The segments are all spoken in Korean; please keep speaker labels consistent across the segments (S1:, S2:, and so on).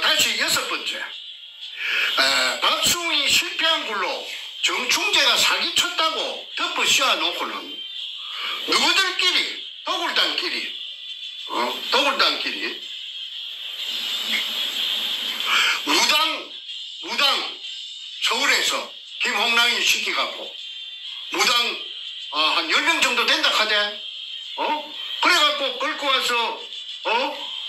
S1: 다시 여섯 번째. 박수홍이 실패한 걸로 정충재가 사기쳤다고 덮어 씌워놓고는 누구들끼리 도굴단끼리 무당 서울에서 김홍랑이 시키갖고 무당 한 10명 정도 된다 하대. 그래갖고 끌고 와서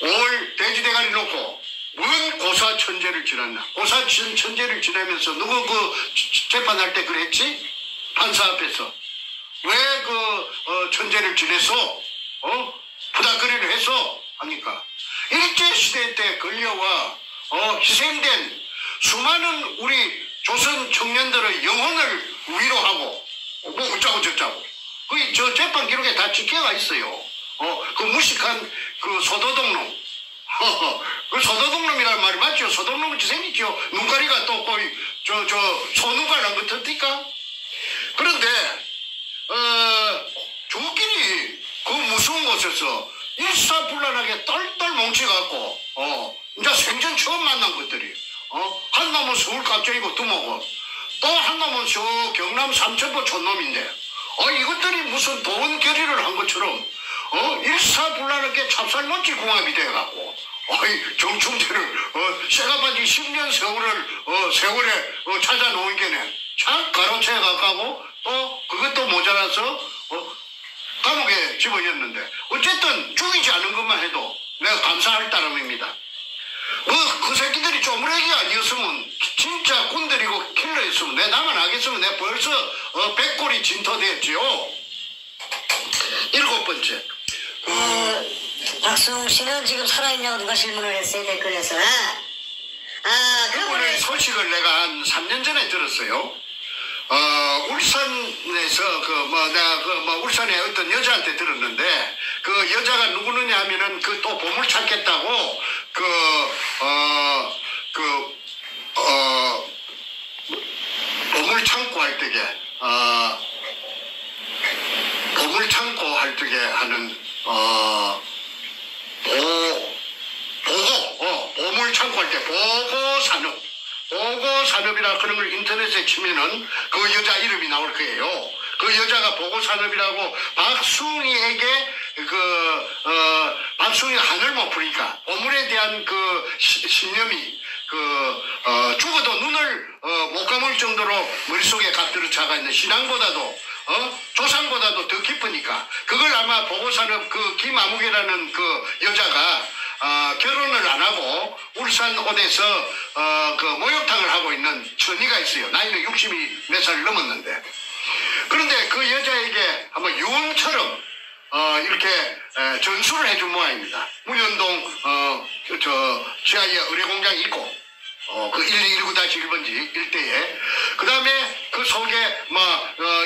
S1: 5월 돼지대가리 놓고 뭔 고사천재를 지났나. 고사천재를 지내면서 누구 그 재판할 때 그랬지? 판사 앞에서 왜 그 천재를 지냈어? 부닥거리를 했어? 하니까 일제시대 때 걸려와 희생된 수많은 우리 조선 청년들의 영혼을 위로하고 뭐 어쩌고 저쩌고 그 저 재판 기록에 다 찍혀가 있어요. 그 무식한 그 소도둑놈 그 소도둑놈이라는 말이 맞죠? 소도둑놈같이 생기죠. 눈가리가 또 거의 저 소눈깔 난 것 같으니까. 그런데 저끼리 그 무서운 곳에서 일사불란하게 똘똘 뭉쳐갖고 이제 생전 처음 만난 것들이 한 놈은 서울 갑자기고 두모고 또 한 놈은 저 경남 삼천포 촌놈인데 이것들이 무슨 도원 결의를 한 것처럼 일사불란하게 찹쌀모찌 궁합이 돼갖고 정충재를 쇠가빠진 10년 세월에 찾아놓은 게네 참 가로채 가까고 또 그것도 모자라서 감옥에 집어넣었는데 어쨌든 죽이지 않은 것만 해도 내가 감사할 따름입니다. 그 새끼들이 쪼무레기가 아니었으면 진짜 꾼들이고 킬러였으면 내 나만 하겠으면 내가 벌써 백골이 진토됐지요. 일곱 번째.
S2: 박수홍 씨는 지금 살아있냐고 누가 질문을 했어요, 댓글에서.
S1: 그분의 소식을 내가 한 3년 전에 들었어요. 울산에서 내가 울산에 어떤 여자한테 들었는데 그 여자가 누구느냐 하면은 그 또 보물 찾겠다고 보물 창고 할 때게 보물 창고 할 때게 하는 보물 창고 할 때 보고산업이라 그런 걸 인터넷에 치면은 그 여자 이름이 나올 거예요. 그 여자가 보고산업이라고 박수홍이에게 박수홍이가 하늘 못 푸니까 보물에 대한 그 신념이 죽어도 눈을 못 감을 정도로 머릿속에 갓들어 차가 있는 신앙보다도 조상보다도 더 깊으니까 그걸 아마 보고산업 그 김아무개라는 그 여자가 결혼을 안 하고 울산 어디서 그 목욕탕을 하고 있는 처니가 있어요. 나이는 60이 몇 살 넘었는데 그런데 그 여자에게 아마 유언처럼 이렇게 전수를 해준 모양입니다. 문현동 지하에 의뢰공장이 있고 그 1219-1번지 일대에 그 다음에 그 속에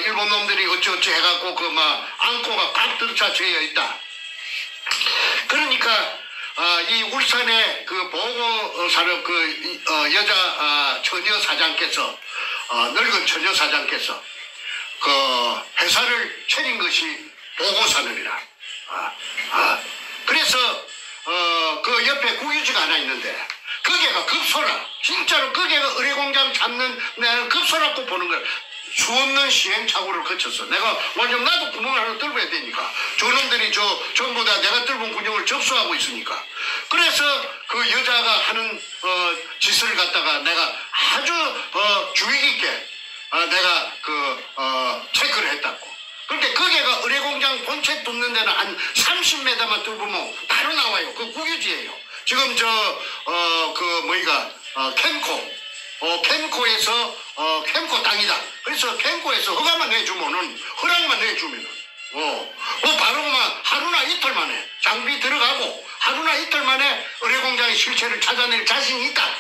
S1: 일본 놈들이 어찌어찌 해갖고 안고가 꽉 들어차져 있다. 그러니까 이 울산의 그 보고산업 여자 처녀 사장께서 늙은 처녀 사장께서 그 회사를 차린 것이 보고산업이라. 그래서 그 옆에 국유지가 하나 있는데 거기가 급소라. 진짜로 거기가 의뢰공장 잡는 내가 급소라고 보는 걸 수없는 시행착오를 거쳤어. 내가 완전 나도 구멍을 하나 뚫어야 되니까. 저놈들이 전부 다 내가 뚫은 구멍을 접수하고 있으니까. 그래서 그 여자가 하는 짓을 갖다가 내가 아주 주의 깊게 내가 체크를 했다고. 그런데 거기가 의뢰공장 본체 뚫는 데는 한 30m만 뚫으면 바로 나와요. 그 국유지예요. 지금 캠코에서 캠코 땅이다. 그래서 캠코에서 허가만 허락만 내주면은 바로 하루나 이틀 만에 장비 들어가고 하루나 이틀 만에 의뢰공장의 실체를 찾아낼 자신이 있다.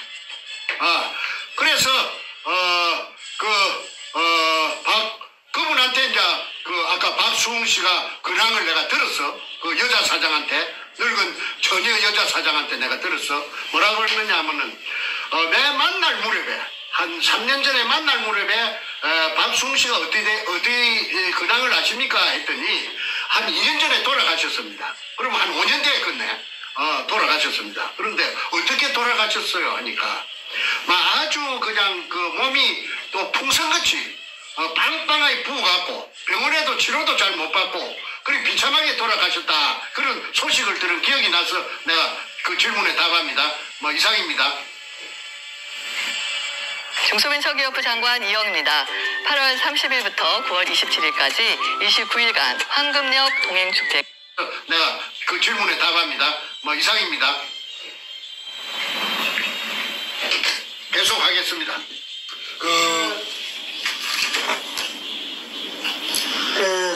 S1: 그래서 그분한테 이제 아까 박수홍 씨가 근황을 내가 들었어. 그 여자 사장한테 늙은 처녀 여자 사장한테 내가 들었어. 뭐라고 그러느냐 하면은 내 만날 무렵에 한 3년 전에 만날 무렵에 박수홍 씨가 어디 근황을 아십니까 했더니 한 2년 전에 돌아가셨습니다. 그러면 한 5년 뒤에 끝내. 돌아가셨습니다. 그런데 어떻게 돌아가셨어요 하니까 아주 그냥 그 몸이 또 풍선같이 빵빵하게 부어갖고 병원에도 치료도 잘 못 받고 그리고 비참하게 돌아가셨다. 그런 소식을 들은 기억이 나서 내가 그 질문에 답합니다. 이상입니다.
S3: 중소벤처기업부 장관 이영입니다. 8월 30일부터 9월 27일까지 29일간 황금역 동행축제.
S1: 내가 그 질문에 답합니다. 이상입니다. 계속하겠습니다.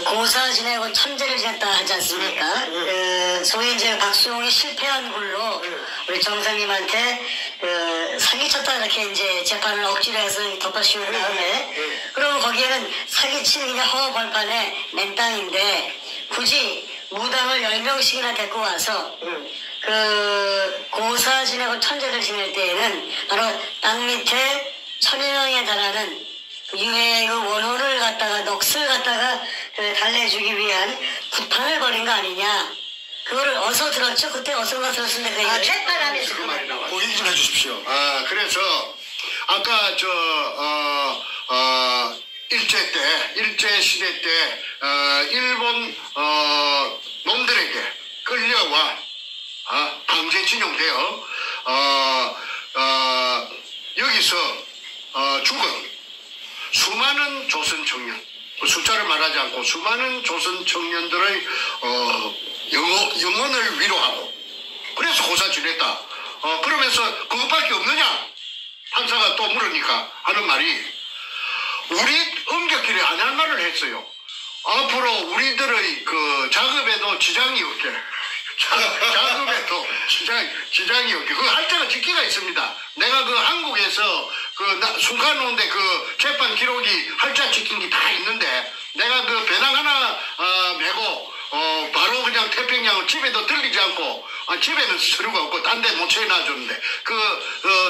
S2: 고사 지내고 천재를 지냈다 하지 않습니까? 소위 이제 박수홍이 실패한 굴로 우리 정상님한테 사기쳤다 이렇게 이제 재판을 억지로 해서 덮어씌운 다음에 그러면 거기에는 사기치는 그냥 허허벌판에 맨 땅인데 굳이 무당을 10명씩이나 데리고 와서 고사 지내고 천재를 지낼 때에는 바로 땅 밑에 1000여 명에 달하는 유해의 그 원혼을 갖다가 넋을 갖다가 달래주기 위한 구판을 벌인 거 아니냐. 그거를 어서 들었죠? 그때 어선가 들었는데 그
S4: 재판하면서 그 말이 나와요.
S5: 그 얘기 좀 해주십시오.
S1: 그래서 아까 일제 시대 때 일본 놈들에게 끌려와 강제 진용되어 여기서 죽은 수많은 조선 청년, 숫자를 말하지 않고 수많은 조선 청년들의 영혼을 위로하고 그래서 고사 지냈다. 그러면서 그것밖에 없느냐? 판사가 또 물으니까 하는 말이 우리 엄격히 안 할 말을 했어요. 앞으로 우리들의 그 작업에도 지장이 없게 작업에도 지장이 없게 그 할자가 짓기가 있습니다. 내가 그 한국에서 순간 오는데 그 재판 기록이 할자 찍힌 게 다 있는데 내가 그 배낭 하나 메고 그냥 태평양을 집에도 들리지 않고 집에는 서류가 없고 딴 데 못 채워놔줬는데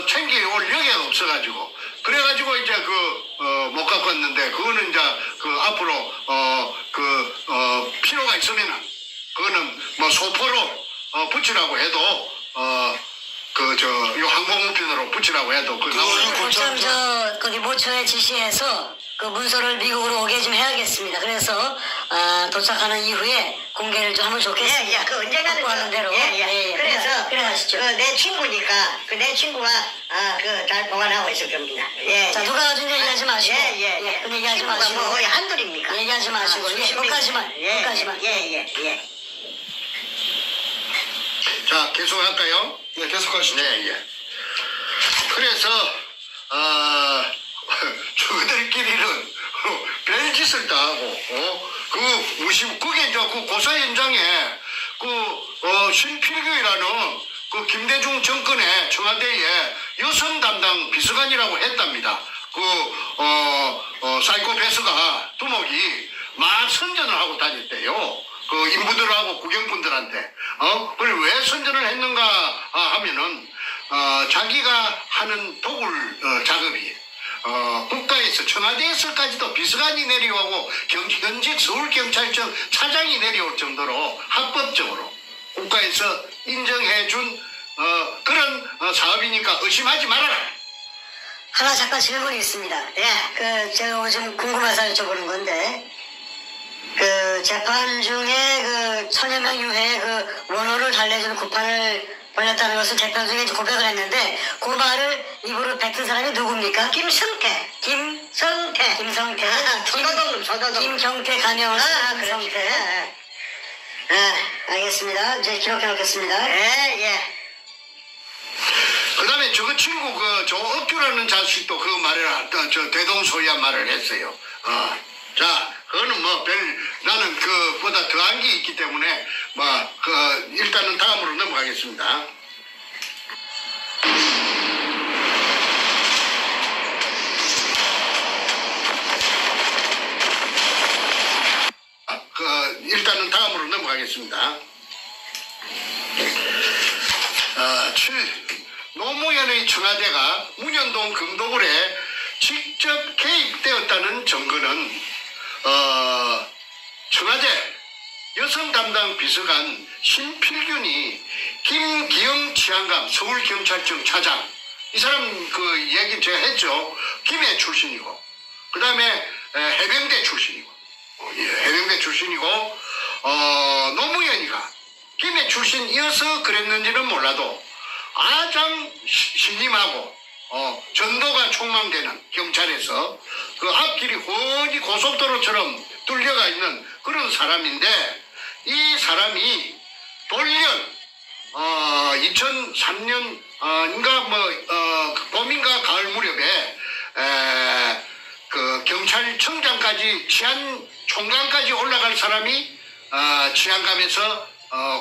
S1: 챙겨올 여기가 없어가지고 그래가지고 이제 못 갖고 왔는데 그거는 이제 앞으로 필요가 있으면은 그거는 소포로 붙이라고 해도 요 항공우편으로 붙이라고 해도
S2: 좀 거기 모처에 지시해서 그 문서를 미국으로 오게 좀 해야겠습니다. 그래서 도착하는 이후에 공개를 좀 하면 좋겠습니다.
S4: 그 언젠가는
S2: 하는 대로.
S4: 그래서
S2: 그래 하시죠.
S4: 내 친구니까 내 친구가 잘 보관하고 있을 겁니다.
S2: 자 누가 가진 얘기하지 마시고. 그 얘기하지
S4: 친구가
S2: 마시고.
S4: 뭐 거의 한둘입니까?
S2: 얘기하지 마시고. 끝까지만. 끝까지만.
S1: 자 계속할까요?
S5: 네, 계속하시죠.
S1: 네. 그래서 저들끼리는 별짓을 다 하고 그게 이제 그 고사 현장에 신필규이라는 그 김대중 정권의 청와대에 여성 담당 비서관이라고 했답니다. 사이코패스가 두목이 막 선전을 하고 다녔대요. 그 인부들하고 구경꾼들한테. 그래 왜 선전을 했는가 하면은 자기가 하는 도굴 작업이 국가에서 청와대에서까지도 비서관이 내려오고 현직 서울경찰청 차장이 내려올 정도로 합법적으로 국가에서 인정해준 그런 사업이니까 의심하지 말아라.
S2: 하나 잠깐 질문이 있습니다. 제가 요즘 궁금해서 여쭤보는 건데 재판 중에 1000여 명 유해 원호를 달래주는 구판을 벌렸다는 것을 재판 중에 고백을 했는데 그 말을 입으로 뱉은 사람이 누굽니까?
S4: 김성태. 조도동.
S2: 김경태 가명을 쓴
S4: 그렇지.
S2: 김성태. 알겠습니다. 이제 기록해 놓겠습니다.
S1: 그 다음에 저거 친구 저 억규라는 자식도 그 말을 대동소이한 말을 했어요. 자 그거는 나는 그보다 더한 게 있기 때문에 일단은 다음으로 넘어가겠습니다. 일단은 다음으로 넘어가겠습니다. 7. 노무현의 청와대가 문현동 금도굴에 직접 개입되었다는 증거는 청와대 여성 담당 비서관 신필균이 김기영 치안감 서울경찰청 차장, 이 사람 그 얘기 제가 했죠. 김해 출신이고, 그 다음에 해병대 출신이고, 해병대 출신이고, 노무현이가 김해 출신이어서 그랬는지는 몰라도 가장 신임하고 전도가 촉망되는 경찰에서 그 앞길이 훤히 고속도로처럼 뚫려가 있는 그런 사람인데, 이 사람이 돌연 2003년인가 봄인가 가을 무렵에 그 경찰청장까지 치안총장까지 올라갈 사람이 치안감에서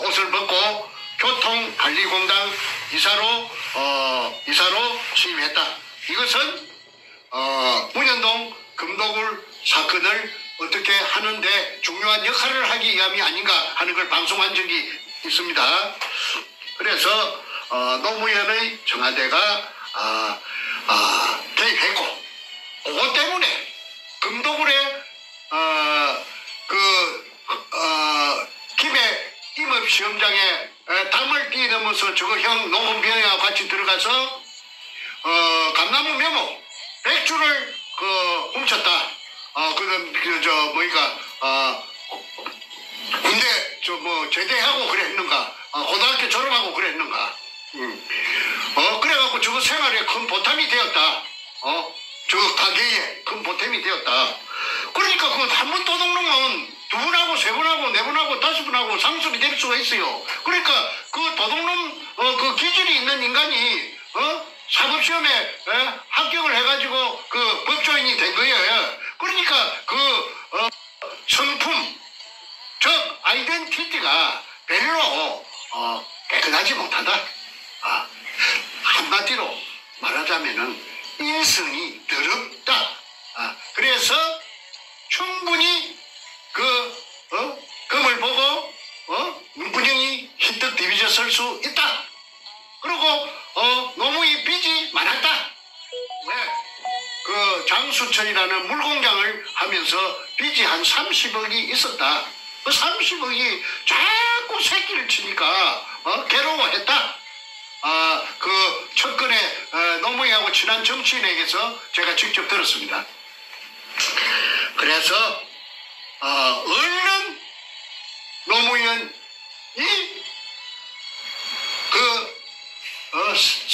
S1: 옷을 벗고 교통관리공단 이사로 취임했다. 이것은 문현동 금도굴 사건을 어떻게 하는데 중요한 역할을 하기 위함이 아닌가 하는 걸 방송한 적이 있습니다. 그래서 노무현의 청와대가 개입했고, 그것 때문에 금도굴에 김해 임업시험장에 담을 뛰어넘어서 저거 형 노원병이와 같이 들어가서 감나무 묘목 100주를 훔쳤다. 군대 제대하고 그랬는가, 고등학교 졸업하고 그랬는가. 그래갖고 저거 생활에 큰 보탬이 되었다. 저 가게에 큰 보탬이 되었다. 그러니까 그 한 번 도둑놈은 두 번하고 세 번하고 네 번하고 다섯 번하고 상습이 될 수가 있어요. 그러니까 그 도둑놈 그 기질이 있는 인간이 사법시험에 합격을 해가지고 그 법조인이 된 거예요. 그러니까 그 성품, 즉 아이덴티티가 별로 깨끗하지 못하다. 한마디로 말하자면은 인성이 더럽다. 그래서 충분히 금을 보고 문분영이 흰떡 디비져 설 수 있다. 그리고 노무이 빚이 많았다. 그 장수천이라는 물공장을 하면서 빚이 한 30억이 있었다. 그 30억이 자꾸 새끼를 치니까 괴로워했다. 그 첫근에 노무현하고 친한 정치인에게서 제가 직접 들었습니다. 그래서 얼른 노무현이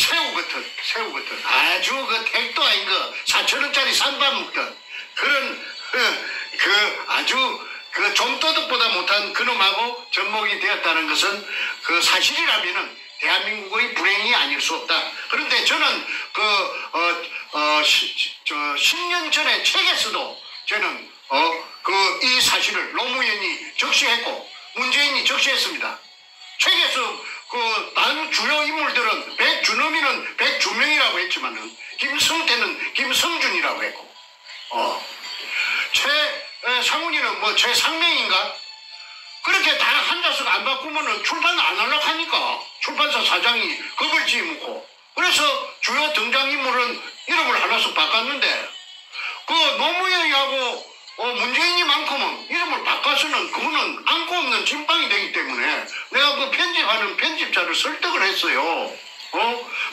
S1: 새우 같은 아주 택도 아닌 4,000원짜리 쌈밥 먹던 그런 아주 좀도둑보다 못한 그놈하고 접목이 되었다는 것은 그 사실이라면은 대한민국의 불행이 아닐 수 없다. 그런데 저는 10년 전에 책에서도 저는 이 사실을 노무현이 적시했고 문재인이 적시했습니다. 책에서 다른 주요 인물들은 백준엄이는 백주명이라고 했지만은 김성태는 김성준이라고 했고, 최상훈이는 최상명인가? 그렇게 다 앉아서 안 바꾸면은 출판 안 하려고 하니까 출판사 사장이 겁을 지어먹고, 그래서 주요 등장인물은 이름을 하나씩 바꿨는데, 그 노무현이하고 문재인이만큼은 이름을 바꿔서는 그거는 안고 없는 진빵이 되기 때문에 내가 그 편집하는 편집자를 설득을 했어요.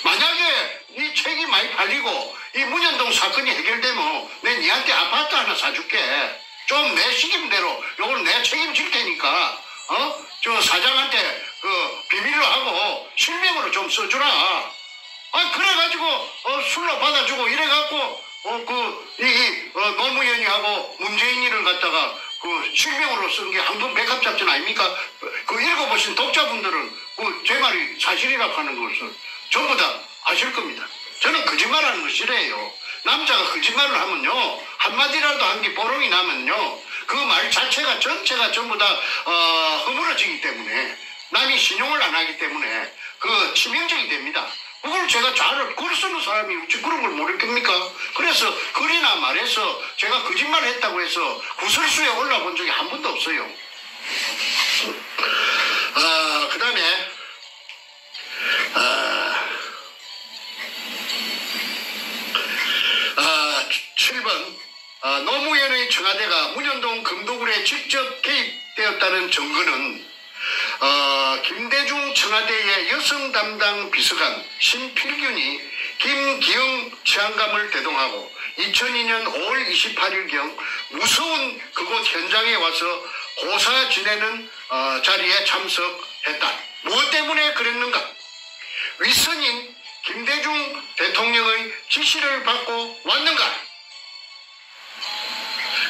S1: 만약에 이 책이 많이 팔리고 이 문현동 사건이 해결되면 내가 니한테 아파트 하나 사줄게. 좀 내 시김대로 요걸 내가 책임질 테니까 저 사장한테 비밀로 하고 실명으로 좀 써주라. 그래가지고 술로 받아주고 이래갖고 노무현이하고 문재인이를 갖다가 실명으로 쓴 게 한돈 백합작전 아닙니까? 읽어보신 독자분들은 제 말이 사실이라고 하는 것을 전부 다 아실 겁니다. 저는 거짓말하는 거 싫어해요. 남자가 거짓말을 하면요, 한마디라도 한 게 뽀롱이 나면요, 그 말 자체가 전체가 전부 다 허물어지기 때문에, 남이 신용을 안 하기 때문에 치명적이 됩니다. 그걸 제가 글 쓰는 사람이 어찌 그런 걸 모를 겁니까? 그래서 글이나 말해서 제가 거짓말을 했다고 해서 구설수에 올라본 적이 한 번도 없어요. 그 다음에 7번 노무현의 청와대가 문현동 금도굴에 직접 개입되었다는 증거는 김대중 청와대의 여성 담당 비서관 신필균이 김기영 치안감을 대동하고 2002년 5월 28일경 무서운 그곳 현장에 와서 고사 지내는 자리에 참석했다. 무엇 때문에 그랬는가? 윗선인 김대중 대통령의 지시를 받고 왔는가?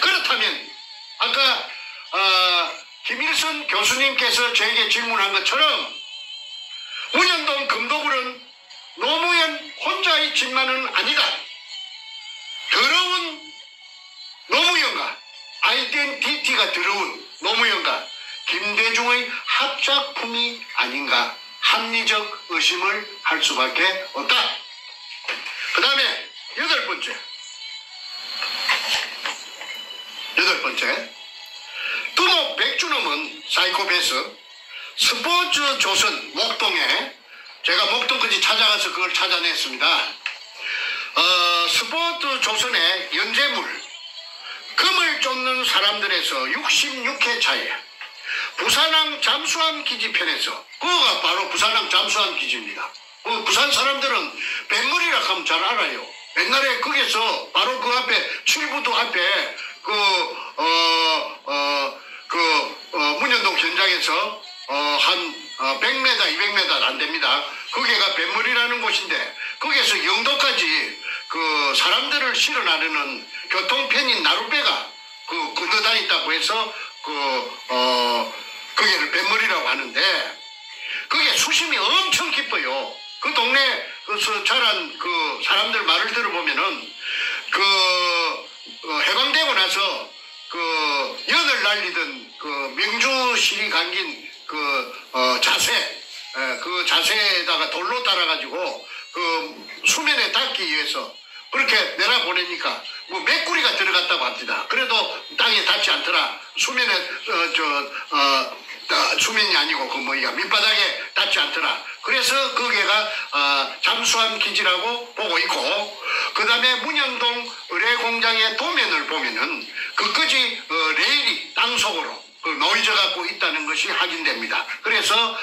S1: 그렇다면 아까 김일선 교수님께서 저에게 질문한 것처럼 문현동 금도굴은 노무현 혼자의 집만은 아니다. 더러운 노무현과 아이덴티티가 더러운 노무현과 김대중의 합작품이 아닌가 합리적 의심을 할 수밖에 없다. 그 다음에 여덟 번째 두목 백준엄은 사이코패스 스포츠 조선 목동에 제가 목동까지 찾아가서 그걸 찾아냈습니다. 스포츠 조선의 연재물 금을 쫓는 사람들에서 66회 차에 부산항 잠수함 기지편에서 그거가 바로 부산항 잠수함 기지입니다. 부산 사람들은 뱃머리라 하면 잘 알아요. 옛날에 거기서 바로 그 앞에 칠부도 앞에 문현동 현장에서 한 100m, 200m 안 됩니다. 거기가 뱃머리라는 곳인데 거기에서 영도까지 그 사람들을 실어 나르는 교통편인 나룻배가 건너다녔다고 해서 거기를 뱃머리라고 하는데 그게 수심이 엄청 깊어요. 그 동네에서 자란 그 사람들 말을 들어보면은 해방되고 나서 연을 날리던 명주시리 감긴 자세에다가 돌로 따라가지고 수면에 닿기 위해서 그렇게 내려보내니까 메꾸리가 들어갔다고 합니다. 그래도 땅에 닿지 않더라. 수면에 수면이 아니고 밑바닥에 닿지 않더라. 그래서 거기가 잠수함 기지라고 보고 있고, 그 다음에 문현동 의뢰공장의 도면을 보면은 끝까지 레일이 땅속으로 놓여져 갖고 있다는 것이 확인됩니다. 그래서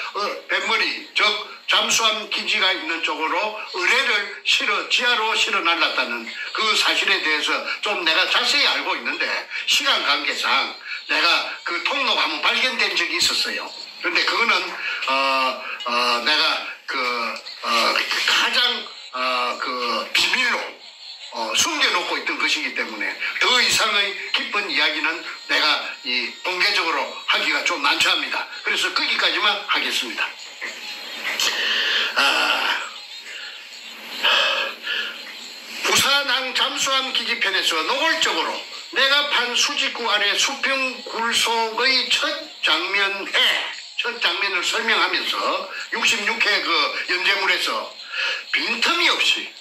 S1: 뱃머리 즉 잠수함 기지가 있는 쪽으로 의뢰를 지하로 실어 날랐다는 그 사실에 대해서 좀 내가 자세히 알고 있는데 시간 관계상 내가 그 통로가 한번 발견된 적이 있었어요. 그런데 그거는 내가 가장 비밀로 숨겨놓고 있던 것이기 때문에 더 이상의 깊은 이야기는 내가 공개적으로 하기가 좀 난처합니다. 그래서 거기까지만 하겠습니다. 부산항 잠수함 기지편에서 노골적으로 내가 판 수직구 아래 수평굴속의 첫 장면을 설명하면서 66회 그 연재물에서 빈틈이 없이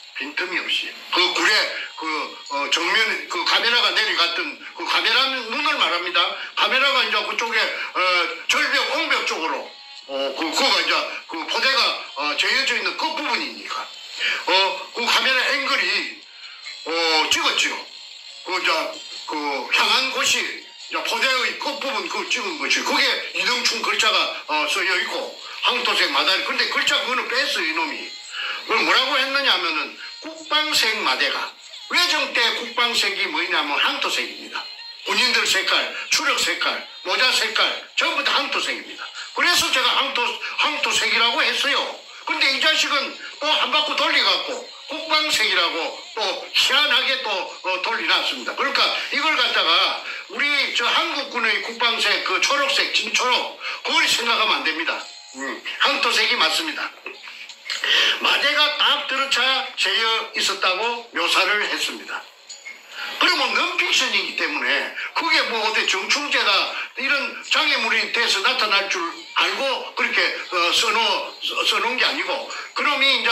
S1: 그 굴에 정면 카메라가 내려갔던 그 카메라는 눈을 말합니다. 카메라가 이제 그쪽에 절벽 옹벽 쪽으로 그거가 이제 그 포대가 재어져 있는 끝 부분이니까 그 카메라 앵글이 찍었지요. 향한 곳이 포대의 끝부분 찍은 것이 그게 이등충 글자가 써여 있고 황토색 마다리. 근데 글자 그거는 뺐어 이놈이. 그걸 뭐라고 했느냐 하면은 국방색 마대가 외정 때 국방색이 뭐냐면 황토색입니다. 군인들 색깔, 추력 색깔, 모자 색깔 전부 다 황토색입니다. 그래서 제가 황토색이라고 했어요. 근데 이 자식은 또 한 바퀴 돌려갖고 국방색이라고 또 희한하게 또 돌려놨습니다. 그러니까 이걸 갖다가 우리 한국군의 국방색 초록색 진초록 그걸 생각하면 안 됩니다. 황토색이 맞습니다. 마대가 딱 들어차 재어 있었다고 묘사를 했습니다. 그러면 넌픽션이기 때문에 그게 어디 정충제가 이런 장애물이 돼서 나타날 줄 알고 그렇게 써놓은 게 아니고, 그놈이 이제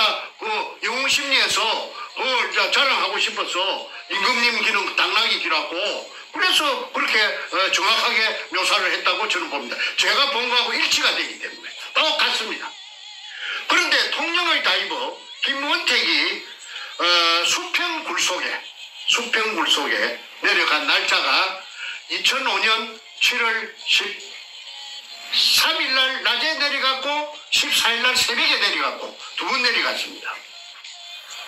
S1: 영웅심리에서 그걸 이제 자랑하고 싶어서 임금님 기는 당나귀 기라고 그래서 그렇게 정확하게 묘사를 했다고 저는 봅니다. 제가 본 거하고 일치가 되기 때문에 똑같습니다. 그런데 통영의 다이버 김원택이 수평굴 속에 내려간 날짜가 2005년 7월 3일날 낮에 내려갔고 14일날 새벽에 내려갔고 2번 내려갔습니다.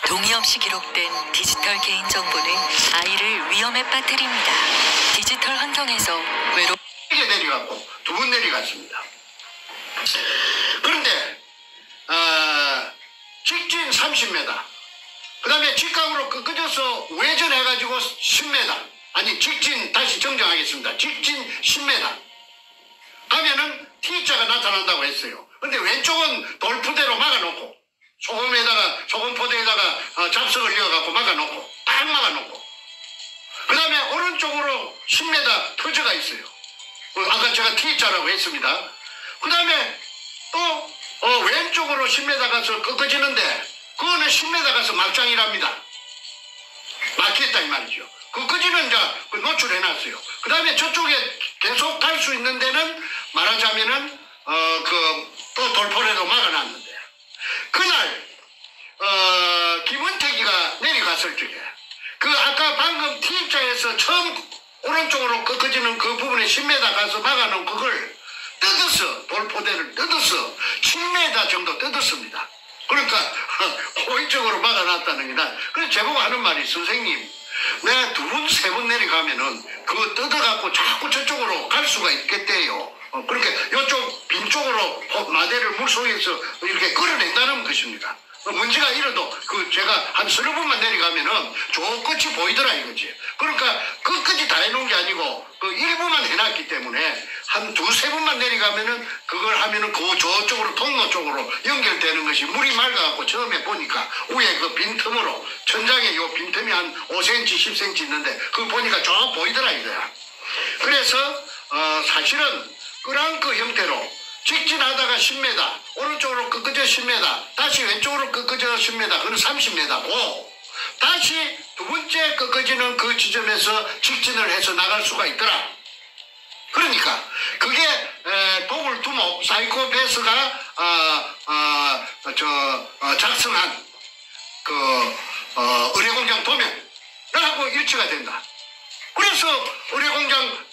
S5: 동의 없이 기록된 디지털 개인정보는 아이를 위험에 빠뜨립니다. 디지털 환경에서
S1: 새벽에 내려갔고 2번 내려갔습니다. 그런데 직진 30m, 그 다음에 직각으로 꺾어져서 외전해가지고 10m, 아니 직진 다시 정정하겠습니다. 직진 10m 가면은 T자가 나타난다고 했어요. 근데 왼쪽은 돌푸대로 막아놓고 소금포대에다가 잡석을 이어갖고 막아놓고 딱 막아놓고, 그 다음에 오른쪽으로 10m 터져가 있어요. 아까 제가 T자라고 했습니다. 그 다음에 또 왼쪽으로 10m 가서 꺾어지는데 그거는 10m 가서 막장이랍니다. 막혔다 이 말이죠. 그까지는 이제 노출해놨어요. 그 다음에 저쪽에 계속 갈 수 있는 데는 말하자면은 또 돌포대로 막아놨는데, 그날 김은택이가 내려갔을 적에 아까 방금 T자에서 처음 오른쪽으로 꺾어지는 그 부분에 10m 가서 막아놓은 그걸 뜯었어. 돌포대를 뜯었어. 7m 정도 뜯었습니다. 그러니까 호의적으로 막아놨다는 게 난. 그래서 제보고 하는 말이, 선생님 내가 2번, 3번 내려가면은 그거 뜯어갖고 자꾸 저쪽으로 갈 수가 있겠대요. 그렇게 이쪽 빈쪽으로 마대를 물속에서 이렇게 끌어낸다는 것입니다. 문제가 이래도 제가 한 30번만 내려가면은 저 끝이 보이더라 이거지. 그러니까 끝까지 다 해놓은 게 아니고 일부만 해놨기 때문에 한 2-3번만 내려가면은 그걸 하면은 저쪽으로 통로 쪽으로 연결되는 것이, 물이 맑아갖고 처음에 보니까 위에 그 빈틈으로 천장에 요 빈틈이 한 5cm, 10cm 있는데 그거 보니까 쭉 보이더라 이거야. 그래서 사실은 끄랑크 형태로 직진하다가 10m, 오른쪽으로 꺾어져 10m, 다시 왼쪽으로 꺾어져 10m, 그건 30m고, 다시 2번째 꺾어지는 그 지점에서 직진을 해서 나갈 수가 있더라. 그러니까 그게 도굴두목 사이코패스가 작성한 의뢰공장 도면하고 일치가 된다. 그래서 의뢰공장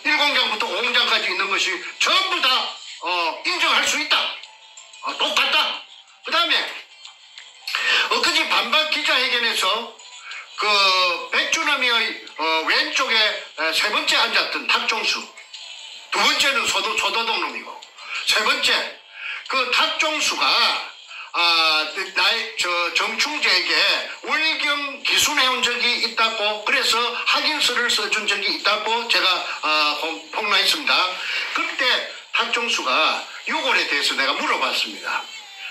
S1: 1공장부터 5공장까지 있는 것이 전부 다 인정할 수 있다. 똑같다. 그 다음에 엊그제 반박 기자회견에서 백준엄이의 왼쪽에 3번째 앉았던 탁종수, 2번째는 소도동 놈이고, 3번째 탁종수가 정충재에게 월경 기순해온 적이 있다고, 그래서 확인서를 써준 적이 있다고 제가 폭로했습니다. 그때 탁종수가 6월에 대해서 내가 물어봤습니다.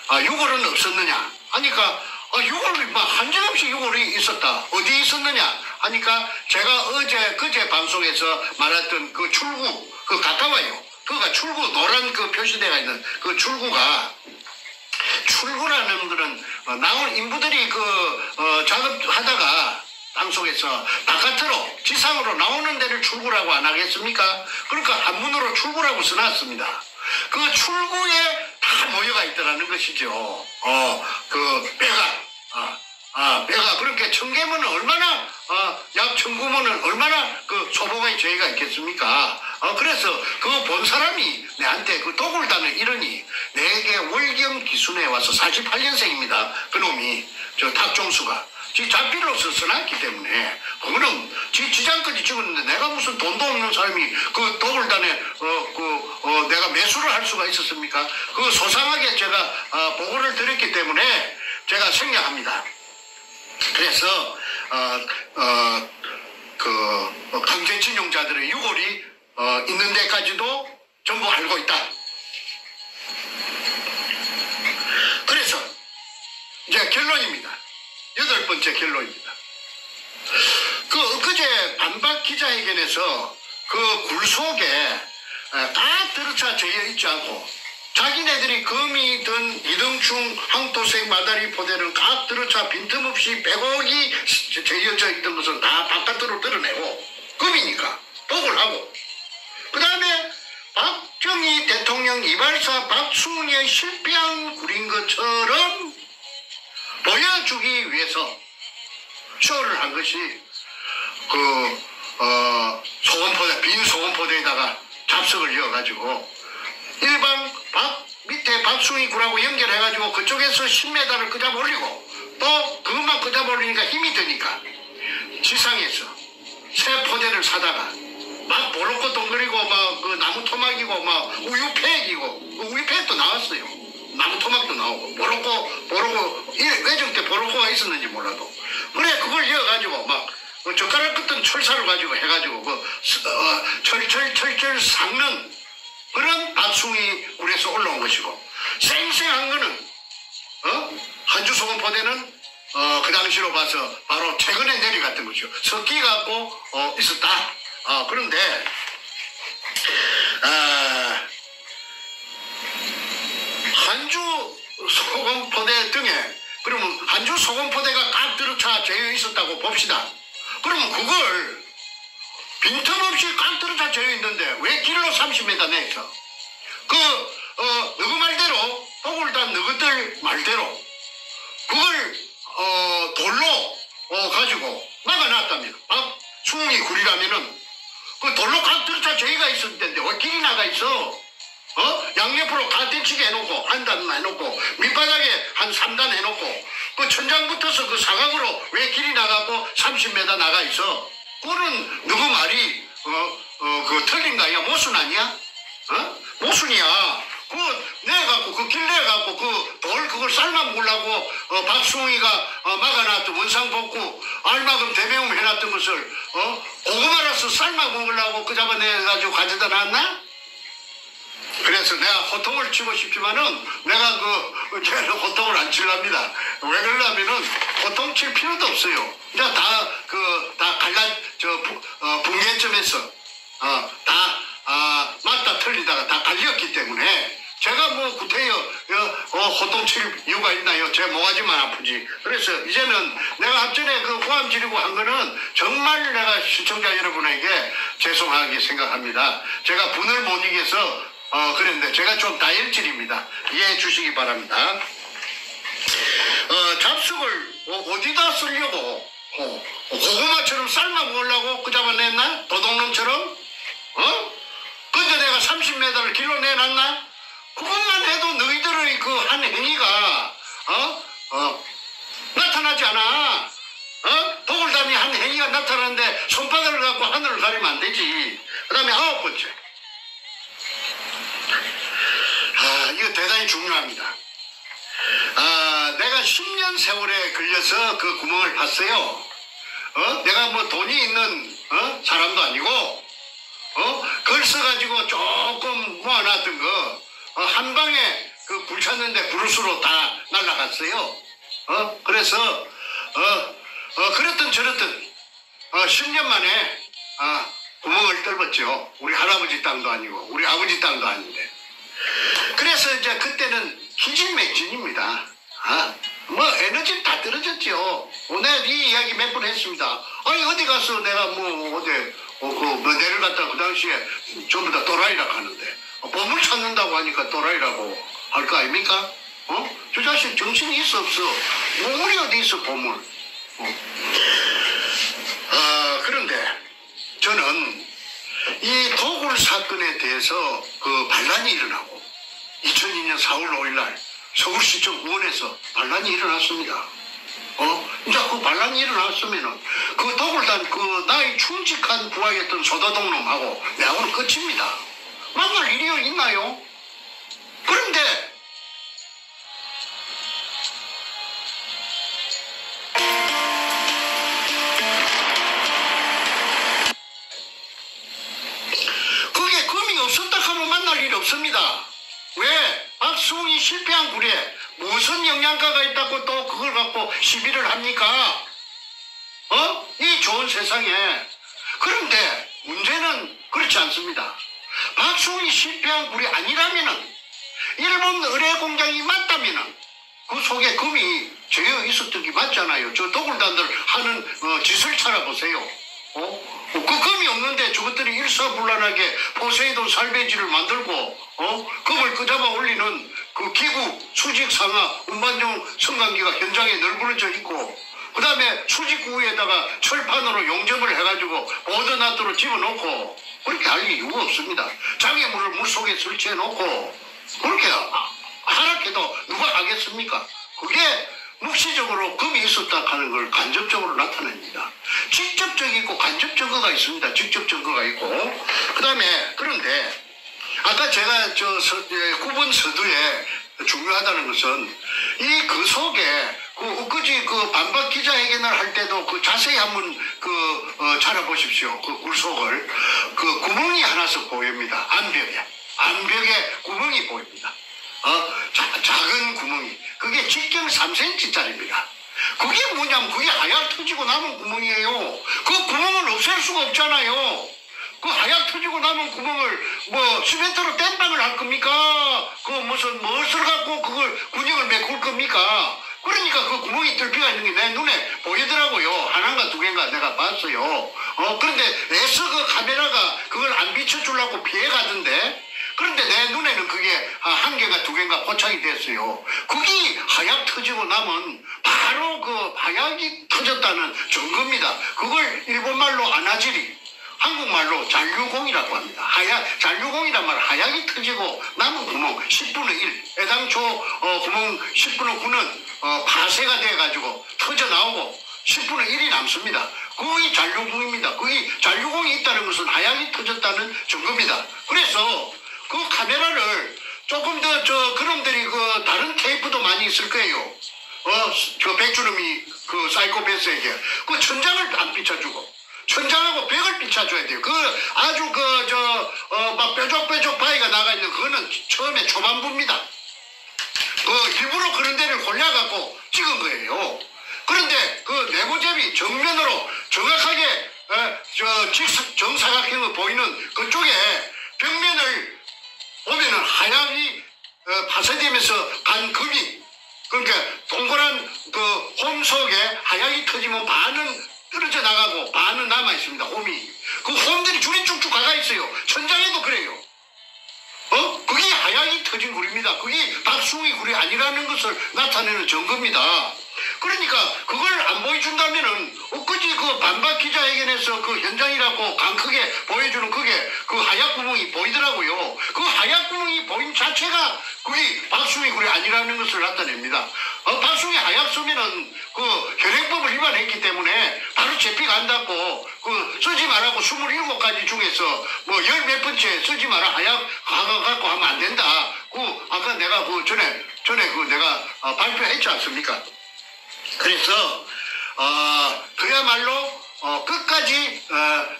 S1: 6월은 없었느냐 하니까 6월이 한정없이 6월이 있었다. 어디에 있었느냐 하니까 제가 그제 방송에서 말했던 그 출구, 가까워요. 그가 출구, 노란 표시대가 있는 그 출구라는 거는 나온 인부들이 작업하다가 방송에서 바깥으로 지상으로 나오는 데를 출구라고 안 하겠습니까? 그러니까 한문으로 출구라고 써놨습니다. 그 출구에 다 모여가 있더라는 것이죠. 배가 그렇게 청계문은 얼마나 약 청구문은 얼마나 소보가의 죄가 있겠습니까? 그래서 본 사람이 내한테 도굴단을 이러니 내게 월경 기순에 와서 48년생입니다. 그놈이 탁종수가 지 자필로서 써놨기 때문에 그거는 지장까지 찍었는데 내가 무슨 돈도 없는 사람이 도굴단에 내가 매수를 할 수가 있었습니까? 소상하게 제가 보고를 드렸기 때문에 제가 생략합니다. 그래서 강제징용자들의 유골이 있는 데까지도 전부 알고 있다. 그래서 이제 결론입니다. 8번째 결론입니다. 엊그제 반박 기자회견에서 굴 속에 딱 들어차 재어 있지 않고 자기네들이 금이든 이등충 항토색 마다리 포대를 각 들어차 빈틈없이 빼곡이 재어져 있던 것을 다 바깥으로 드러내고, 금이니까 도굴하고, 그 다음에 박정희 대통령 이발사 박충희의 실패한 굴인 것처럼 보여주기 위해서 쇼를 한 것이 소금포대, 빈 소금포대에다가 잡석을 이어가지고 일방 밑에 박숭이 굴하고 연결해가지고 그쪽에서 10m를 끄잡아 올리고 또 그것만 끄잡아 올리니까 힘이 드니까 지상에서 새 포대를 사다가 막 보로코 동그리고 막 그 나무 토막이고 막 우유팩이고 그 우유팩도 나왔어요. 나무 토막도 나오고 보로코 외정 때 보로코가 있었는지 몰라도 그래 그걸 이어가지고 막 젓가락 끝은 철사를 가지고 해가지고 철철 삭는 그런 박숭이 굴에서 올라온 것이고 쌩쌩한 거는 한주 소금 포대는 그 당시로 봐서 바로 최근에 내려갔던 것이요. 섞이 갖고 있었다. 그런데 한주 소금 포대 등에 그러면 한주 소금 포대가 깍 들어차 재어 있었다고 봅시다. 그러면 그걸 빈틈없이 깍 들어차 재어 있는데 왜 길로 30m 내서 너그 말대로 도굴단 너희들 말대로 그걸 돌로 가지고 막아놨답니다. 박숭이 굴이라면은 그 돌로 각 들어차 저희가 있었을 텐데 왜 길이 나가 있어? 양옆으로 가대치게 해놓고 한 단 해놓고 밑바닥에 한 3단 해놓고 그 천장 붙어서 그 사각으로 왜 길이 나가고 30m 나가 있어? 그거는 누구 말이 그 틀린가요? 모순 아니야? 모순이야. 그거 내갖고 그 길 내갖고 그 돌 그걸 삶아 먹으려고 박숭이가 막아놨던 원상복구 알마금 대배움 해놨던 것을 고구마라서 삶아 먹으려고 그 잡아내가지고 가져다 놨나? 그래서 내가 호통을 치고 싶지만은 내가 쟤는 호통을 안 칠랍니다. 왜 그러냐면은 호통 칠 필요도 없어요. 이제 다 붕괴점에서 맞다 틀리다가 다 갈렸기 때문에 제가 뭐 구태여 호통 칠 이유가 있나요? 제 모가지만 아프지. 그래서 이제는 내가 앞전에 그 고함 지르고 한 거는 정말 내가 시청자 여러분에게 죄송하게 생각합니다. 제가 분을 못 이겨서 그랬는데 제가 좀 다혈질입니다. 이해해 주시기 바랍니다. 잡숙을 어디다 쓰려고 고구마처럼 삶아 먹으려고 그 잡아냈나? 도둑놈처럼? 근데 내가 30m를 길로 내놨나? 그것만 해도 너희들의 그 한 행위가 나타나지 않아. 도굴단이 한 행위가 나타나는데 손바닥을 갖고 하늘을 가리면 안 되지. 그 다음에 9번째. 이거 대단히 중요합니다. 내가 10년 세월에 걸려서 그 구멍을 봤어요. 내가 뭐 돈이 있는 사람도 아니고 글 써가지고 조금 모아놨던 거 한 방에 그 굴 찼는데 브루스로 다 날아갔어요. 그래서 그랬던 저랬던 10년 만에 구멍을 뚫었죠. 우리 할아버지 땅도 아니고 우리 아버지 땅도 아닌데. 그래서 이제 그때는 희진맥진입니다. 뭐 에너지 다 떨어졌죠. 내가 이 이야기 몇 번 했습니다. 아니 어디 가서 내가 뭐 내려갔다 그 당시에 전부 다 또라이라고 하는데 보물 찾는다고 하니까 또라이라고 할 거 아닙니까? 저 자식 정신이 있어 없어? 보물이 어디 있어 보물? 그런데 저는 이 도굴 사건에 대해서 그 반란이 일어나고 2002년 4월 5일 날 서울시청 의원에서 반란이 일어났습니다. 이제 그 반란이 일어났으면은 그 도굴단 그 나의 충직한 부하였던 소다동놈하고 내하고는 끝입니다. 만날 일이 있나요? 그런데 그게 금이 없었다 하면 만날 일이 없습니다. 왜? 박숭이 실패한 굴에 무슨 영양가가 있다고 또 그걸 갖고 시비를 합니까? 이 좋은 세상에. 그런데 문제는 그렇지 않습니다. 박숭이 실패한 굴이 아니라면은 일본 의뢰 공장이 맞다면은 그 속에 금이 재어 있었던 게 맞잖아요. 저 도굴단들 하는 짓을 찾아보세요. 그 금이 없는데 저것들이 일사불란하게 포세이돈 살배지를 만들고 금을 끄잡아 올리는 그 기구 수직 상하 운반용 성강기가 현장에 널브러져 있고 그 다음에 수직구 위에다가 철판으로 용접을 해가지고 보드나트로 집어넣고 그렇게 할 이유가 없습니다. 장애물을 물속에 설치해 놓고 그렇게 하락해도 누가 하겠습니까? 그게 묵시적으로 금이 있었다 하는 걸 간접적으로 나타냅니다. 직접적이 있고 간접 증거가 있습니다. 직접 증거가 있고. 그 다음에 그런데 아까 제가 9번 서두에 중요하다는 것은 이 그 속에 엊그제 반박 기자회견을 할 때도 자세히 한번 찾아보십시오. 굴속을 구멍이 하나씩 보입니다. 암벽에 구멍이 보입니다. 작은 구멍이. 그게 직경 3cm짜리입니다. 그게 뭐냐면 그게 하얗 터지고 남은 구멍이에요. 그 구멍을 없앨 수가 없잖아요. 그 하얗 터지고 남은 구멍을 시멘트로 땜빵을 할 겁니까? 무엇을 갖고 그걸 군형을 메꿀 겁니까? 그러니까 그 구멍이 뚫기가 있는 게 내 눈에 보이더라고요. 하나인가 두 개인가 내가 봤어요. 그런데 애써 그 카메라가 그걸 안 비춰주려고 피해가던데 그런데 내 눈에는 그게 한 개가 두 개가 포착이 됐어요. 그게 하얗 터지고 나면 바로 그 하약이 터졌다는 증거입니다. 그걸 일본말로 아나지리, 한국말로 잔류공이라고 합니다. 잔류공이란 말은 하약이 터지고 남은 구멍 10분의 1. 애당초 구멍 10분의 9는 파쇄가 돼가지고 터져 나오고 10분의 1이 남습니다. 그게 잔류공입니다. 그게 잔류공이 있다는 것은 하약이 터졌다는 증거입니다. 그래서 그 카메라를 조금 더 그놈들이 다른 테이프도 많이 있을 거예요. 백주름이 사이코패스에게 그 천장을 안 비춰주고 천장하고 벽을 비춰줘야 돼요. 아주 막 뾰족뾰족 바위가 나가 있는 그거는 처음에 초반부입니다. 일부러 그런 데를 골라갖고 찍은 거예요. 그런데 내부접이 정면으로 정확하게 정사각형으로 보이는 그쪽에 벽면을 보면은 하얀이 파쇄되면서 간 금이 그러니까 동그란 홈 속에 하얀이 터지면 반은 떨어져 나가고 반은 남아 있습니다. 홈이 그 홈들이 줄이 쭉쭉 가가 있어요. 천장에도 그래요. 그게 하얀이 터진 굴입니다. 그게 박숭이 굴이 아니라는 것을 나타내는 증거입니다. 그러니까 그걸 안 보여준다면은 엊그제 반박 기자회견에서 현장이라고 강 크게 보여주는 그게 하얀 구멍이 보이더라고요. 하얀 구멍이 보인 자체가 그게 박숭이 굴이 아니라는 것을 나타냅니다. 박숭이 하얗으면은 현행법을 위반했기 때문에 바로 재피가 안 닿고 쓰지 말라고 27가지 중에서 열 몇 번째 쓰지 마라 하얗 갖고 하면 안 된다. 아까 내가 전에 내가 발표했지 않습니까? 그래서 그야말로 끝까지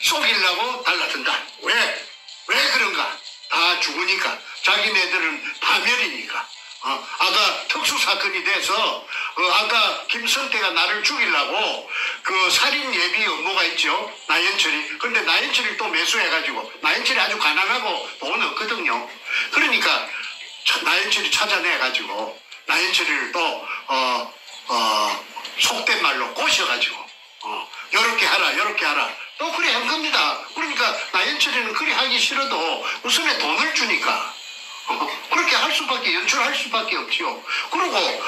S1: 속이려고 달라든다. 왜 그런가? 다 죽으니까. 자기네들은 파멸이니까. 아까 특수사건이 돼서 아까 김성태가 나를 죽이려고 살인 예비 업무가 있죠. 나연철이. 근데 나연철이 또 매수해가지고 나연철이 아주 가난하고 돈 없거든요. 그러니까 나연철이 찾아내가지고 나연철이를 또 속된 말로 꼬셔가지고 요렇게 하라 또 그래 한 겁니다. 그러니까 나연철이는 그리 하기 싫어도 우선에 돈을 주니까 그렇게 할 수밖에 연출할 수밖에 없지요. 그리고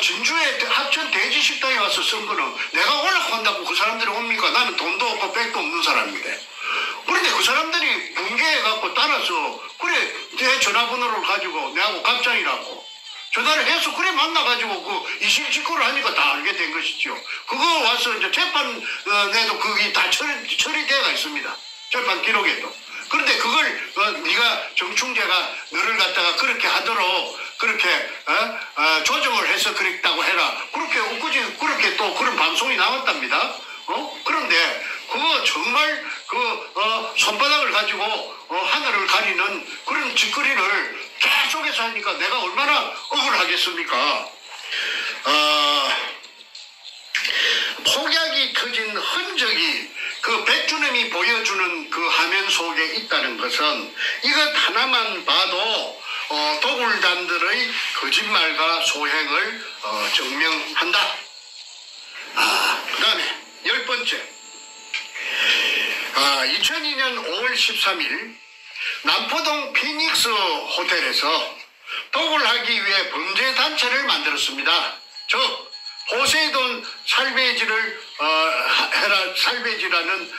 S1: 진주의 합천 대지식당에 와서 쓴 거는 내가 올라간다고 그 사람들이 옵니까? 나는 돈도 없고 백도 없는 사람인데. 그런데 그 사람들이 붕괴해갖고 따라서 그래 내 전화번호를 가지고 내하고 갑장이라고 전화를 해서 그래 만나가지고 이실직고를 하니까 다 알게 된 것이죠. 그거 와서 이제 재판에도 그게 다 처리되어가 있습니다. 재판 기록에도. 그런데 그걸 네가 정충재가 너를 갖다가 그렇게 하도록 그렇게 조정을 해서 그랬다고 해라. 그렇게 엊그제 그렇게 또 그런 방송이 나왔답니다. 그런데 그거 정말 손바닥을 가지고 하늘을 가리는 그런 짓거리를 계속해서 하니까 내가 얼마나 억울하겠습니까? 폭약이 터진 흔적이 백주님이 보여주는 화면 속에 있다는 것은 이것 하나만 봐도 도굴단들의 거짓말과 소행을 증명한다. 그 다음에 10번째 2002년 5월 13일 남포동 피닉스 호텔에서 도굴하기 위해 범죄단체를 만들었습니다. 즉 포세이돈 살베이지를 살베이지라는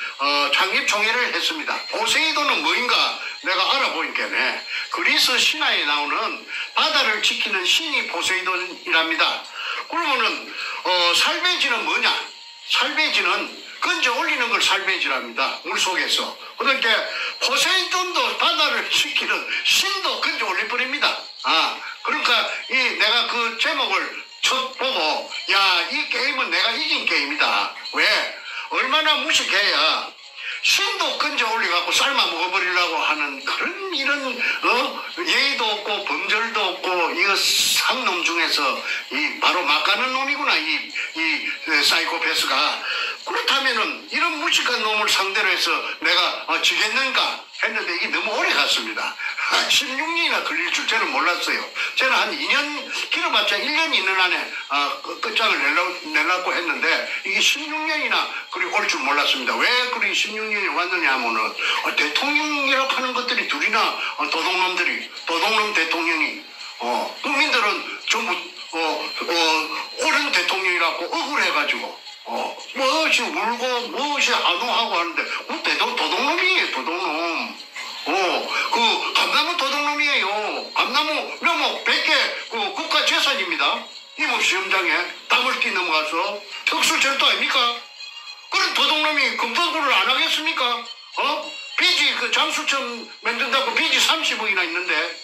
S1: 창립총회를 했습니다. 포세이돈은 뭐인가 내가 알아보니까네 그리스 신화에 나오는 바다를 지키는 신이 포세이돈이랍니다. 그러면은 살베이지는 뭐냐? 살베이지는 건져 올리는 걸 살베이지랍니다. 물속에서. 그러니까 포세이돈도 바다를 지키는 신도 건져 올려버립니다. 그러니까 내가 그 제목을 첫 보고 이 게임은 내가 이긴 게임이다. 왜? 얼마나 무식해야 신도 건져 올려갖고 삶아 먹어버리려고 하는 그런 이런 예의도 없고 범절도 없고 이거 상놈 중에서 바로 막 가는 놈이구나 이 사이코패스가. 그렇다면은 이런 무식한 놈을 상대로 해서 내가 지겠는가 했는데 이게 너무 오래 갔습니다. 16년이나 걸릴 줄 저는 몰랐어요. 저는 한 2년 길어봤자 1년 있는 안에 끝장을 내려고 했는데 이게 16년이나 그리 올 줄 몰랐습니다. 왜 그리 16년이 왔느냐 하면은 대통령이라고 하는 것들이 둘이나 도둑놈 대통령이 국민들은 전부 옳은 대통령이라고 억울해가지고 무엇이 울고 무엇이 한우하고 하는데 도둑놈이에요. 도둑놈. 그 감나무 도둑놈이에요. 감나무 묘목 100개 그 국가재산입니다. 이모시험장에 담을 뛰 넘어가서 특수절도 아닙니까? 그런 도둑놈이 금도구를 안 하겠습니까? 빚이 그 장수천 만든다고 빚이 30억이나 있는데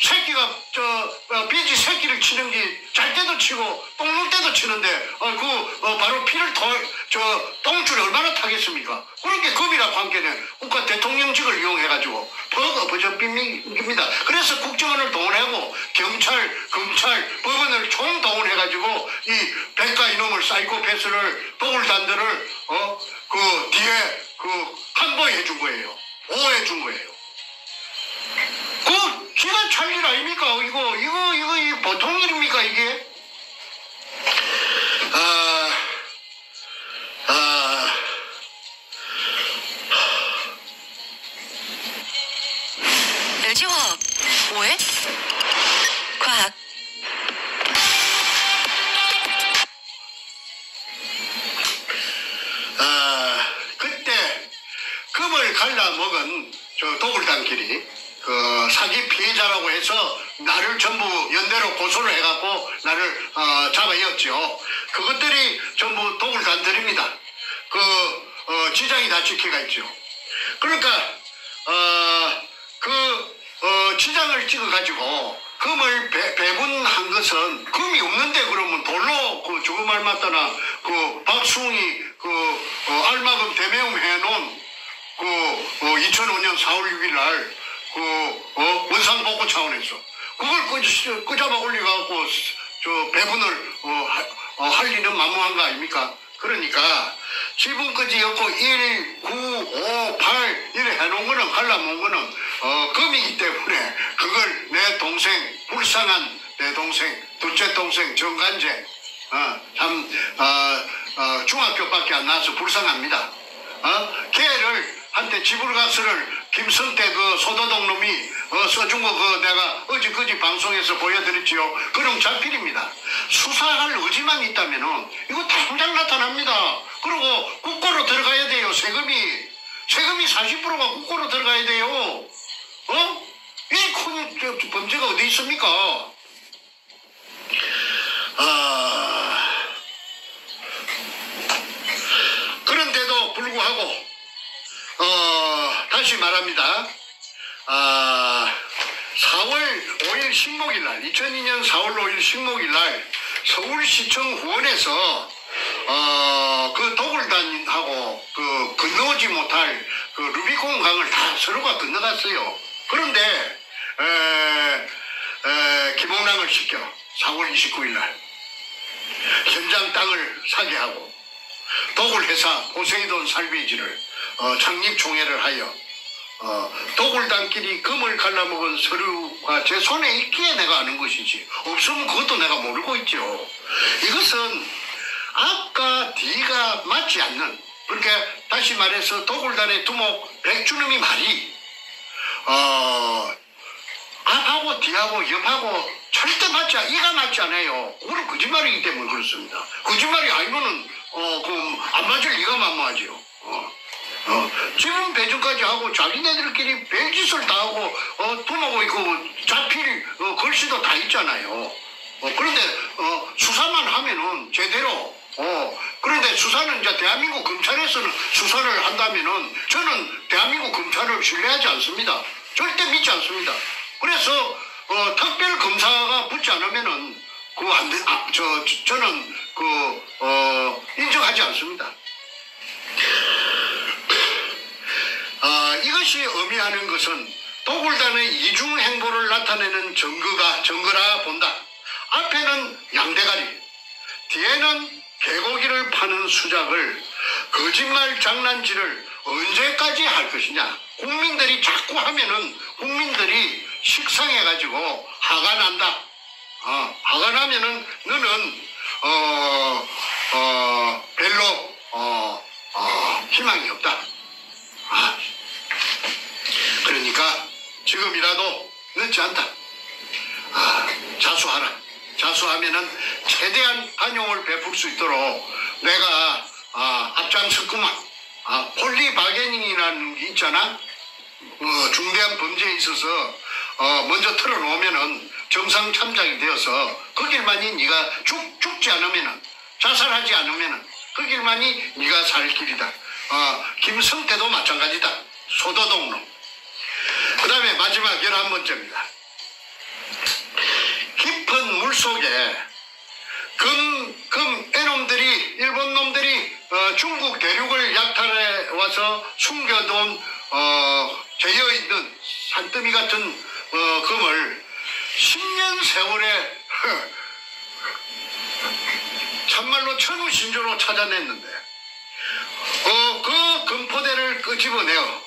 S1: 새끼가 빚이 새끼를 치는 게 잘 때도 치고 똥 눌 때도 치는데 바로 피를 똥줄이 얼마나 타겠습니까? 그렇게 겁이라고 한 게는 국가 대통령직을 이용해가지고 버저비입니다. 그래서 국정원을 동원하고 경찰, 검찰, 법원을 총동원해가지고 이 백가 이놈을 사이코패스를 도굴단들을 그 뒤에 한보해 준 거예요. 보호해 준 거예요. 기가 찰 일 아닙니까? 이거 보통 일입니까, 이게?
S5: LG화학 뭐해? 과학.
S1: 그때 금을 갈라먹은 도굴단끼리 사기 피해자라고 해서 나를 전부 연대로 고소를 해갖고 나를 잡아였죠. 그것들이 전부 도굴단들입니다. 지장이 다 찍혀가 있죠. 그러니까 지장을 찍어가지고 금을 배분한 것은 금이 없는데 그러면 돌로 죽음알 맞다나 박수웅이 알마금 대매움 해놓은 2005년 4월 6일 날 원상복구 차원에서 그걸 끄잡아 올려갖고 배분을 할 일은 만무한 거 아닙니까? 그러니까 지분까지 엮고 1, 9, 5, 8 이래 해놓은 거는 갈라놓은 거는 금이기 때문에 그걸 내 동생 불쌍한 내 동생 둘째 동생 정간재 중학교밖에 안 나와서 불쌍합니다. 걔를 한때 지불가스를 김성태 소도동 놈이 써준 거 내가 어제그제 방송에서 보여드렸지요. 그럼 자필입니다. 수사할 의지만 있다면은 이거 당장 나타납니다. 그리고 국고로 들어가야 돼요. 세금이 40%가 국고로 들어가야 돼요. 이 큰 범죄가 어디 있습니까? 그런데도 불구하고 다시 말합니다. 4월 5일 식목일날 2002년 4월 5일 식목일날 서울시청 후원에서 그 도굴단하고 건너오지 못할 루비콘 강을 다 서로가 건너갔어요. 그런데 김홍랑을 시켜 4월 29일날 현장 땅을 사게 하고 도굴회사 포세이돈 살베이지를 창립총회를 하여 도굴단끼리 금을 갈라먹은 서류가 제 손에 있기에 내가 아는 것이지 없으면 그것도 내가 모르고 있죠. 이것은 앞과 뒤가 맞지 않는, 그러니까 다시 말해서 도굴단의 두목 백주놈이 말이 앞하고 뒤하고 옆하고 절대 이가 맞지 않아요. 그건 거짓말이기 때문에 그렇습니다. 거짓말이 아니면은 안 맞을 리가 만무하지요. 지금 배정까지 하고 자기네들끼리 별짓을 다 하고 도마고 있고 자필 글씨도 다 있잖아요. 그런데 수사만 하면은 제대로 그런데 수사는 이제 대한민국 검찰에서는 수사를 한다면은 저는 대한민국 검찰을 신뢰하지 않습니다. 절대 믿지 않습니다. 그래서 특별 검사가 붙지 않으면은 그거 안 돼. 저는 인정하지 않습니다. 이것이 의미하는 것은 도굴단의 이중 행보를 나타내는 증거라 본다. 앞에는 양대가리, 뒤에는 개고기를 파는 수작을 거짓말 장난질을 언제까지 할 것이냐. 국민들이 자꾸 하면은 국민들이 식상해가지고 화가 난다. 화가 나면은 너는 별로 희망이 없다. 그러니까 지금이라도 늦지 않다. 자수하라. 자수하면은 최대한 관용을 베풀 수 있도록 내가 앞장섰구만. 폴리 바게닝이라는 게 있잖아. 중대한 범죄에 있어서 먼저 털어놓으면은 정상 참작이 되어서 그 길만이 네가 죽지 않으면은, 자살하지 않으면은 그 길만이 네가 살 길이다. 김성태도 마찬가지다. 소도동로. 그 다음에 마지막 11번째입니다. 깊은 물속에 애놈들이, 일본 놈들이 중국 대륙을 약탈해 와서 숨겨둔 재여있는 산더미 같은 금을 10년 세월에 참말로 천우신조로 찾아냈는데 그 금포대를 끄집어내어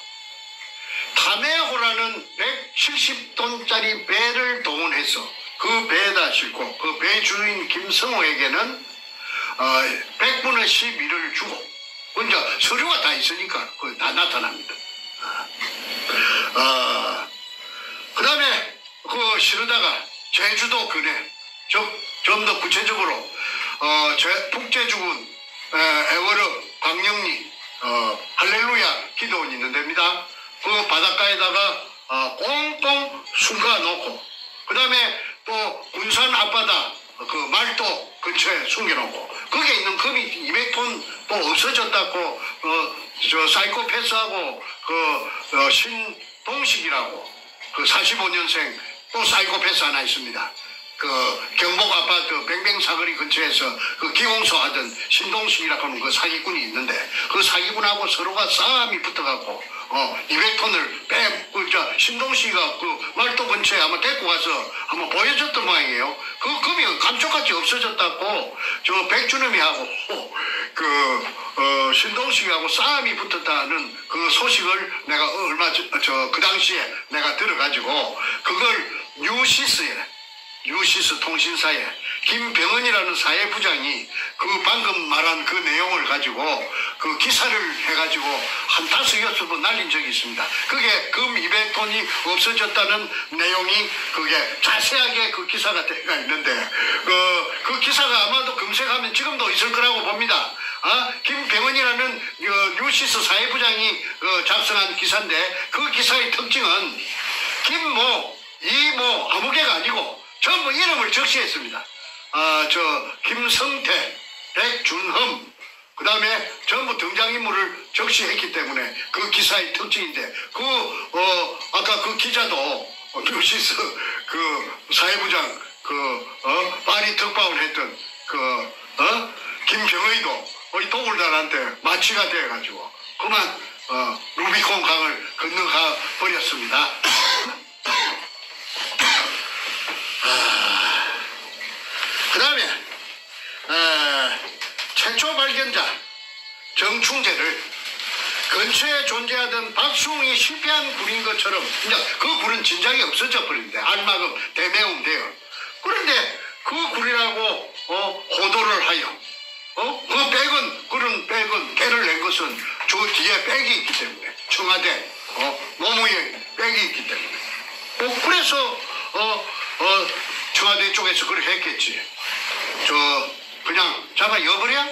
S1: 타메호라는 170톤짜리 배를 동원해서 그 배에다 싣고 그 배 주인 김성호에게는 100분의 11을 주고, 이제 서류가 다 있으니까 그거 다 나타납니다. 그 다음에 그 실어다가 제주도 근해, 좀 더 구체적으로 북제주군 애월읍 광영리 할렐루야 기도원이 있는 데입니다. 그 바닷가에다가 꽁꽁 숨가 놓고, 그 다음에 또 군산 앞바다 그 말도 근처에 숨겨놓고, 거기에 있는 금이 200톤 또 없어졌다고 저 사이코패스하고 신동식이라고 45년생 또 사이코패스 하나 있습니다. 경복 아파트 뱅뱅 사거리 근처에서 기공소 하던 신동식이라고 하는 그 사기꾼이 있는데, 그 사기꾼하고 서로가 싸움이 붙어갖고 200톤을 신동식이가 그 말도 근처에 아마 데리고 가서 한번 보여줬던 모양이에요. 그 금이 감쪽같이 없어졌다고 저 백주놈이하고 신동식이하고 싸움이 붙었다는 그 소식을 내가 그 당시에 내가 들어가지고 그걸 뉴시스 통신사에 김병헌이라는 사회부장이 그 방금 말한 그 내용을 가지고 그 기사를 해가지고 한 5-6번 날린 적이 있습니다. 그게 금 200톤이 없어졌다는 내용이 그게 자세하게 그 기사가 되어 있는데 그 기사가 아마도 검색하면 지금도 있을 거라고 봅니다. 김병헌이라는 뉴시스 사회부장이 작성한 기사인데, 그 기사의 특징은 김모, 이모 아무 개가 아니고 전부 이름을 적시했습니다. 김성태, 백준흠, 그 다음에 전부 등장인물을 적시했기 때문에 그 기사의 특징인데, 아까 그 기자도 뉴시스 사회부장 파리 특파원 했던 김병의도 우리 도굴단한테 마취가 돼가지고 그만 루비콘 강을 건너가 버렸습니다. 그 다음에 최초 발견자 정충재를 근처에 존재하던 박수홍이 실패한 굴인 것처럼 이제 그 굴은 진작에 없어져 버린대. 알마금 대매움 돼요. 그런데 그 굴이라고 호도를 하여 그런 백은 개를 낸 것은 저 뒤에 백이 있기 때문에, 청와대 노무현 백이 있기 때문에 그래서 청와대 쪽에서 그렇게 했겠지. 그냥 잡아 여버려?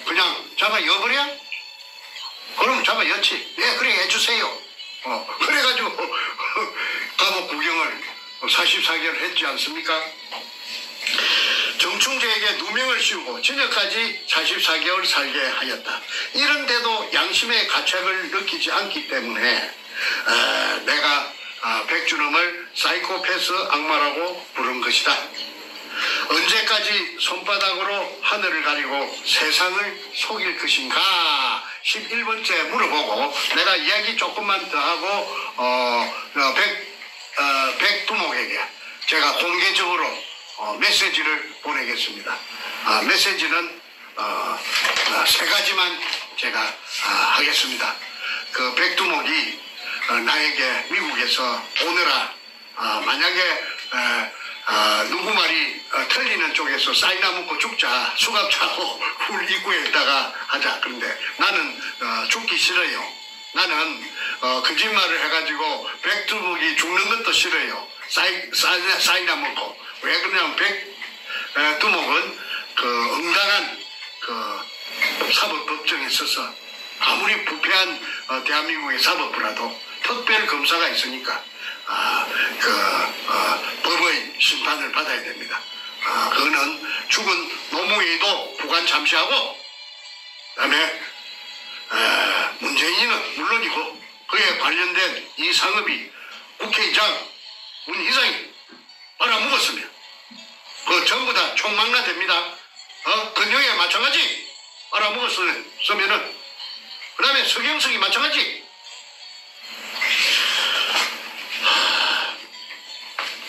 S1: 그냥 잡아 여버려? 그럼 잡아 였지. 네, 그래 해주세요. 그래가지고 감옥 구경을 44개월 했지 않습니까? 정충재에게 누명을 씌우고 징역까지 44개월 살게 하였다. 이런데도 양심의 가책을 느끼지 않기 때문에 내가 백준엄을 사이코패스 악마라고 부른 것이다. 언제까지 손바닥으로 하늘을 가리고 세상을 속일 것인가 11번째 물어보고 내가 이야기 조금만 더 하고 백두목에게 제가 공개적으로 메시지를 보내겠습니다. 메시지는 세 가지만 제가 하겠습니다. 그 백두목이 나에게 미국에서 오너라 만약에 누구 말이 틀리는 쪽에서 사이나 먹고 죽자 수갑 차고 굴 입구에다가 하자. 그런데 나는 죽기 싫어요. 나는 거짓말을 해가지고 백두목이 죽는 것도 싫어요. 사이나 먹고. 왜 그러냐면 백두목은 그 응당한 그 사법법정에 있어서 아무리 부패한 대한민국의 사법부라도 특별검사가 있으니까 법의 심판을 받아야 됩니다. 그거는 죽은 노무현도 부관 잠시하고 그다음에 문재인은 물론이고 그에 관련된 이 상업이 국회의장 문희상이 빨아먹었으면 그 전부 다 총망라됩니다. 근영에 마찬가지 빨아먹었으면은 그 다음에 서경석이 마찬가지.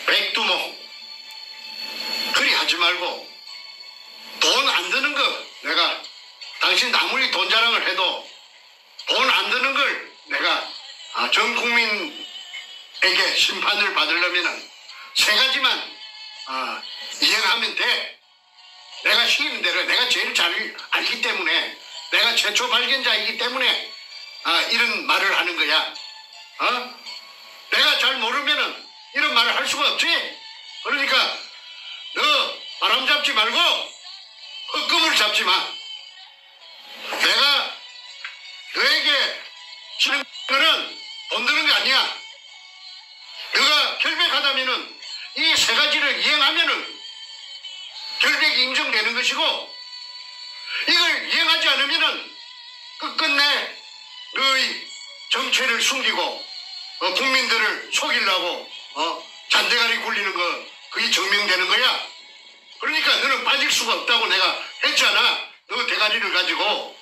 S1: 백두목 그리 하지 말고 돈 안 드는 거 내가 당신 아무리 돈 자랑을 해도 돈 안 드는 걸 내가 전 국민에게 심판을 받으려면은 세 가지만 이행하면 돼. 내가 시키는 대로 내가 제일 잘 알기 때문에 내가 최초 발견자이기 때문에 이런 말을 하는 거야. 내가 잘 모르면은 이런 말을 할 수가 없지. 그러니까 너 바람 잡지 말고 헛금을 잡지 마. 내가 너에게 주는 거는 돈 드는 게 아니야. 너가 결백하다면은 이 세 가지를 이행하면은 결백이 인정되는 것이고 이걸 이행하지 않으면은 끝끝내 너의 정체를 숨기고 국민들을 속이려고 잔대가리 굴리는 거 그게 증명되는 거야. 그러니까 너는 빠질 수가 없다고 내가 했잖아. 너 대가리를 가지고.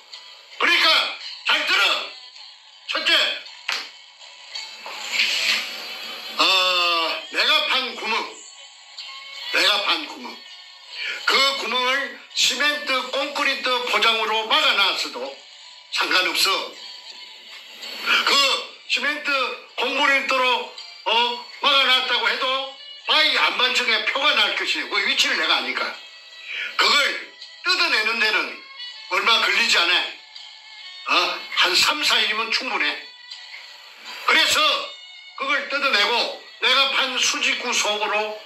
S1: 그러니까 잘 들어. 첫째, 내가 판 구멍. 그 구멍을 시멘트 콘크리트 포장으로 막아놨어도 상관없어. 그 시멘트 콘크리트로 막아놨다고 해도 바위 안반층에 표가 날 것이고 그 위치를 내가 아니까 그걸 뜯어내는 데는 얼마 걸리지 않아. 한 3, 4일이면 충분해. 그래서 그걸 뜯어내고 내가 판 수직구 속으로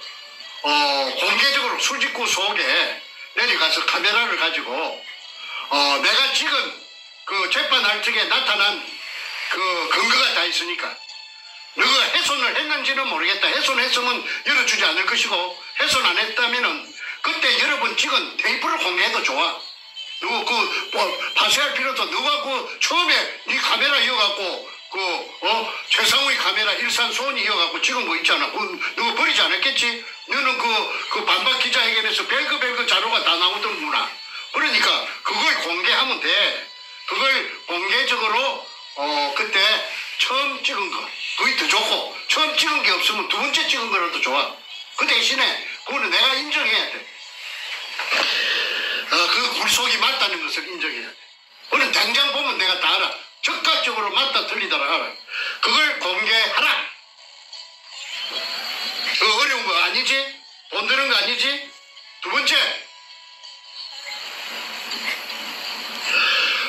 S1: 공개적으로 수직구 속에 내려가서 카메라를 가지고 내가 지금 그 재판할 적에 나타난 그 근거가 다 있으니까 너가 훼손을 했는지는 모르겠다. 훼손했으면 열어주지 않을 것이고 훼손 안 했다면은 그때 여러 번 찍은 테이프를 공개해도 좋아. 누구 파쇄할 필요도 누가 처음에 네 카메라 이어갖고 최상우의 카메라 일산소원이 이어갖고 찍은 거 있잖아. 누구 버리지 않았겠지? 너는 그 반박 기자회견에서 별거 자료가 다 나오던구나. 그러니까 그걸 공개하면 돼. 그걸 공개적으로 그때 처음 찍은 거 그게 더 좋고 처음 찍은 게 없으면 두 번째 찍은 거라도 좋아. 그 대신에 그거는 내가 인정해야 돼. 그 굴속이 맞다는 것을 인정해야 돼. 그건 당장 보면 내가 다 알아. 적극적으로 맞다 틀리다라 알아. 그걸 공개하라. 그 어려운 거 아니지? 돈 드는 거 아니지? 두 번째,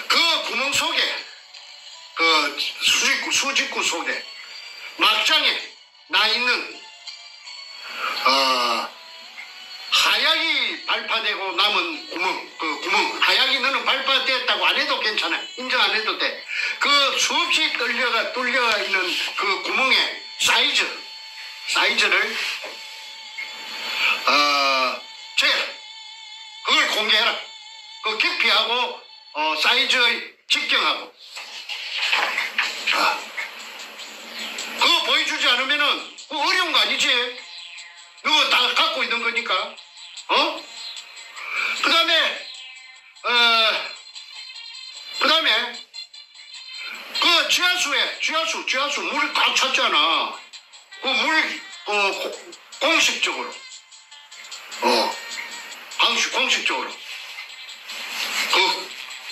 S1: 그 속에 그 수직구 속에 막장에 나 있는 하약이 발파되고 남은 구멍 하약이 너는 발파됐다고 안 해도 괜찮아. 인정 안 해도 돼. 그 수없이 뚫려 있는 그 구멍의 사이즈를 그걸 공개해라. 그 깊이하고 사이즈의 직경하고 그거 보여주지 않으면은 그거 어려운 거 아니지? 그거 다 갖고 있는 거니까. 그 다음에 그 지하수 물이 꽉 찼잖아. 그 물 공식적으로 공식적으로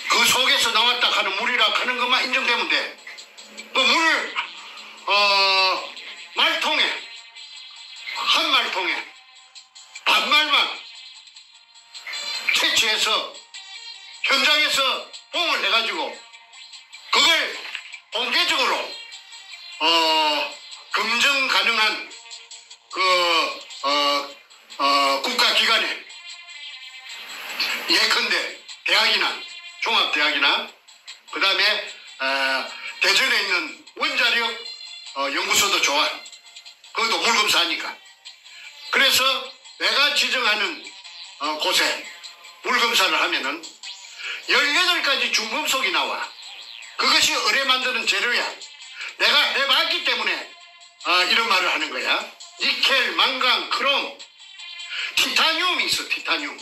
S1: 그 속에서 나왔다 하는 물이라 하는 것만 인정되면 돼. 그 물을 한 말통에 반말만 채취해서 현장에서 봉을 해가지고 그걸 공개적으로 검증 가능한 국가기관에 예컨대 대학이나 종합대학이나 그 다음에 대전에 있는 원자력 연구소도 좋아. 그것도 물검사하니까. 그래서 내가 지정하는 곳에 물검사를 하면은 18가지 중금속이 나와. 그것이 의뢰 만드는 재료야. 내가 해봤기 때문에 이런 말을 하는 거야. 니켈, 망강, 크롬, 티타늄이 있어. 티타늄.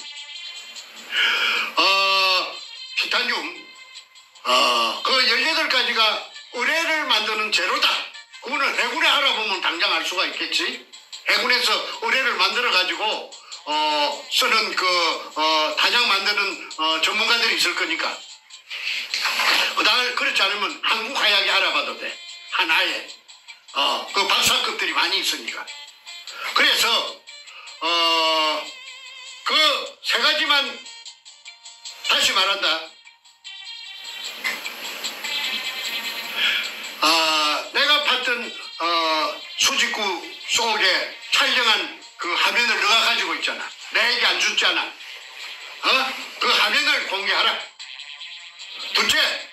S1: 그 18가지가 의뢰를 만드는 재료다. 그거는 해군에 알아보면 당장 알 수가 있겠지. 해군에서 의뢰를 만들어가지고 쓰는 다장 만드는 전문가들이 있을 거니까. 그렇지 않으면 한국 하약이 알아봐도 돼. 하나에 그 박사급들이 많이 있으니까. 그래서 그 3가지만 다시 말한다. 내가 봤던 수직구 속에 촬영한 그 화면을 너가 가지고 있잖아. 내 얘기 안 줬잖아. 그 화면을 공개하라. 둘째,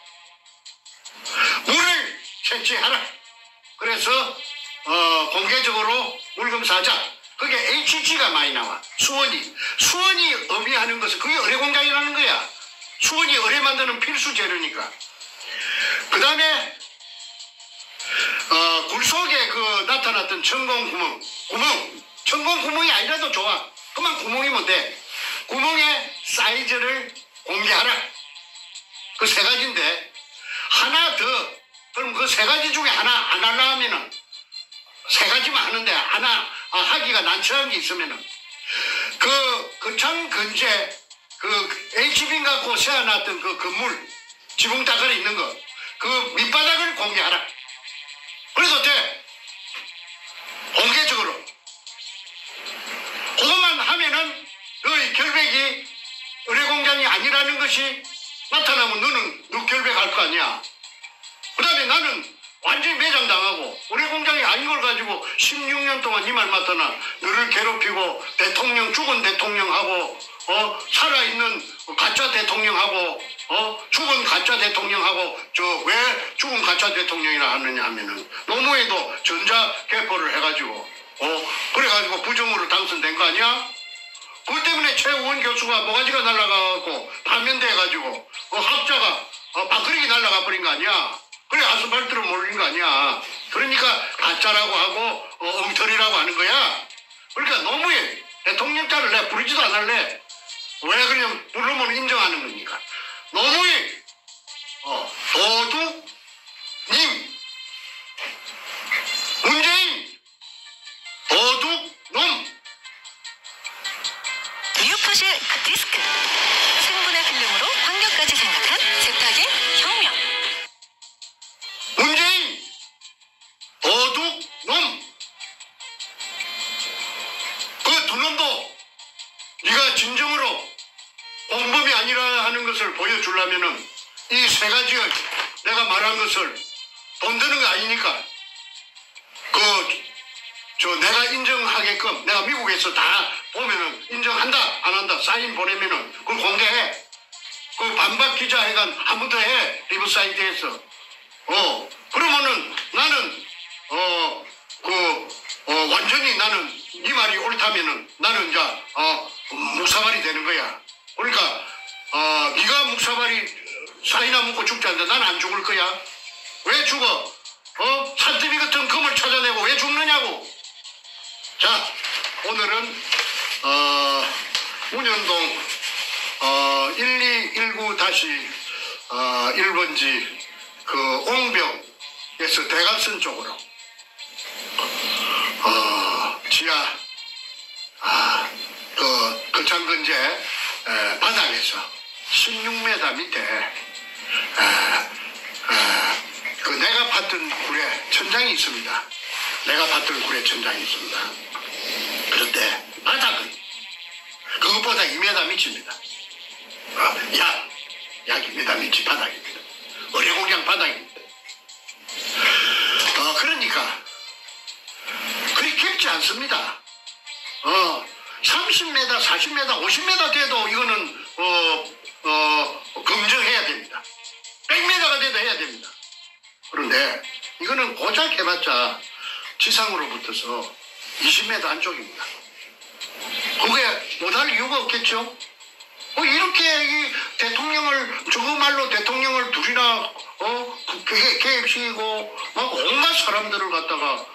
S1: 물을 채취하라. 그래서 공개적으로 물검사하자. 그게 HG가 많이 나와. 수원이 의미하는 것은 그게 의뢰공장이라는 거야. 수원이 의뢰 만드는 필수 재료니까. 그 다음에 굴 속에 나타났던 천공구멍이 아니라도 좋아. 그만 구멍이면 돼. 구멍의 사이즈를 공개하라. 그 3가지인데 하나 더. 그럼 그 3가지 중에 하나 안 하려면은 3가지만 하는데 하나 하기가 난처한 게 있으면은 그 창근제 HB 갖고 세워놨던 그 건물 지붕 다가리 있는 거 그 밑바닥을 공개하라. 그래도 돼. 공개적으로. 그것만 하면은 너의 결백이 의뢰공장이 아니라는 것이 나타나면 너는 결백할 거 아니야. 그 다음에 나는 완전히 매장당하고 의뢰공장이 아닌 걸 가지고 16년 동안 이 말 맡아나 너를 괴롭히고 죽은 대통령하고 살아있는 가짜 대통령하고 죽은 가짜 대통령하고 왜 죽은 가짜 대통령이라 하느냐 하면은 노무현도 전자개포를 해가지고 그래가지고 부정으로 당선된 거 아니야? 그것 때문에 최우원 교수가 모가지가 날아가고 파면돼가지고 학자가 밥그릇이 날아가 버린 거 아니야? 그래 아스팔트로 몰린 거 아니야? 그러니까 가짜라고 하고 엉터리라고 하는 거야. 그러니까 노무현 대통령자를 내가 부르지도 않을래. 왜 그러냐면 부르면 인정하는 거니까. 노무현 도둑님, 문재인 도둑놈.
S5: 뉴포실 디스크. 생분해 필름으로 환경까지 생각한 세탁의 혁명.
S1: 문재인 도둑놈. 그 두 놈도 네가 진정으로 공범이 아니라 하는 것을 보여주려면은 이 세 가지의 내가 말한 것을 돈 드는 거 아니니까 내가 인정하게끔 내가 미국에서 다 보면은 인정한다 안 한다 사인 보내면은 그걸 공개해. 그 반박 기자회견 한 번 더 해. 리버사이드에서. 그러면은 나는 완전히 나는 네 말이 옳다면은 나는 이제 묵사발이 되는 거야. 그러니까 네가 묵사발이 사이나 먹고 죽지 않는데 난 안 죽을 거야. 왜 죽어? 산더미 같은 금을 찾아내고 왜 죽느냐고. 자, 오늘은 문현동 1219-1번지 그 옹벽에서 대각선 쪽으로 지하 그 거창근제 바닥에서 16m 밑에 그 내가 봤던 굴에 천장이 있습니다. 내가 봤던 굴에 천장이 있습니다. 그런데 바닥은 그것보다 2m 밑입니다. 약 2m 밑이 바닥입니다. 어뢰공장 바닥입니다. 그러니까 그리 깊지 않습니다. 30m, 40m, 50m 돼도 이거는 검증해야 됩니다. 100m가 돼도 해야 됩니다. 그런데 이거는 고작 해봤자 지상으로부터서 20m 안쪽입니다. 그게 못할 이유가 없겠죠? 이렇게 이 대통령을 저거 말로 대통령을 둘이나 개입시키고 막 온갖 사람들을 갖다가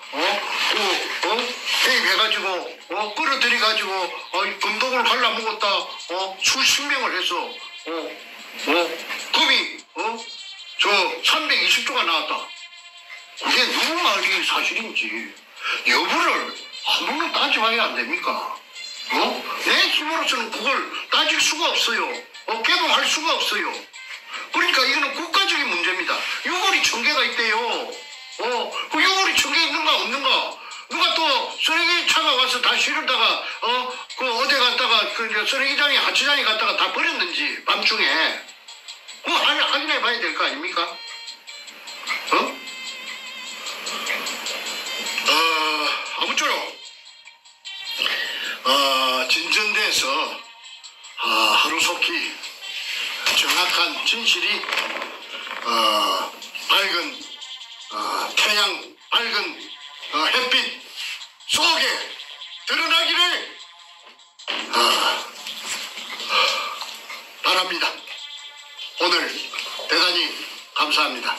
S1: 개입해가지고 끌어들여가지고 금독을 갈라먹었다 수십 명을 해서 금이 저 320조가 나왔다. 그게 누구 말이 사실인지 여부를 한 번도 따져봐야 안 됩니까? 내 힘으로서는 그걸 따질 수가 없어요. 개동할 수가 없어요. 그러니까 이거는 국가적인 문제입니다. 유골이 1000개가 있대요. 그 유골이 1000개 있는가 없는가? 누가 또 쓰레기차가 와서 다 실으다가 그 어디 갔다가 그 쓰레기장에 하치장에 갔다가 다 버렸는지 밤중에 그거 확인해 봐야 될 거 아닙니까? 아무쪼록 진전돼서 하루속히 정확한 진실이 밝은 태양 밝은 햇빛 속에 드러나기를 바랍니다. 오늘 대단히 감사합니다.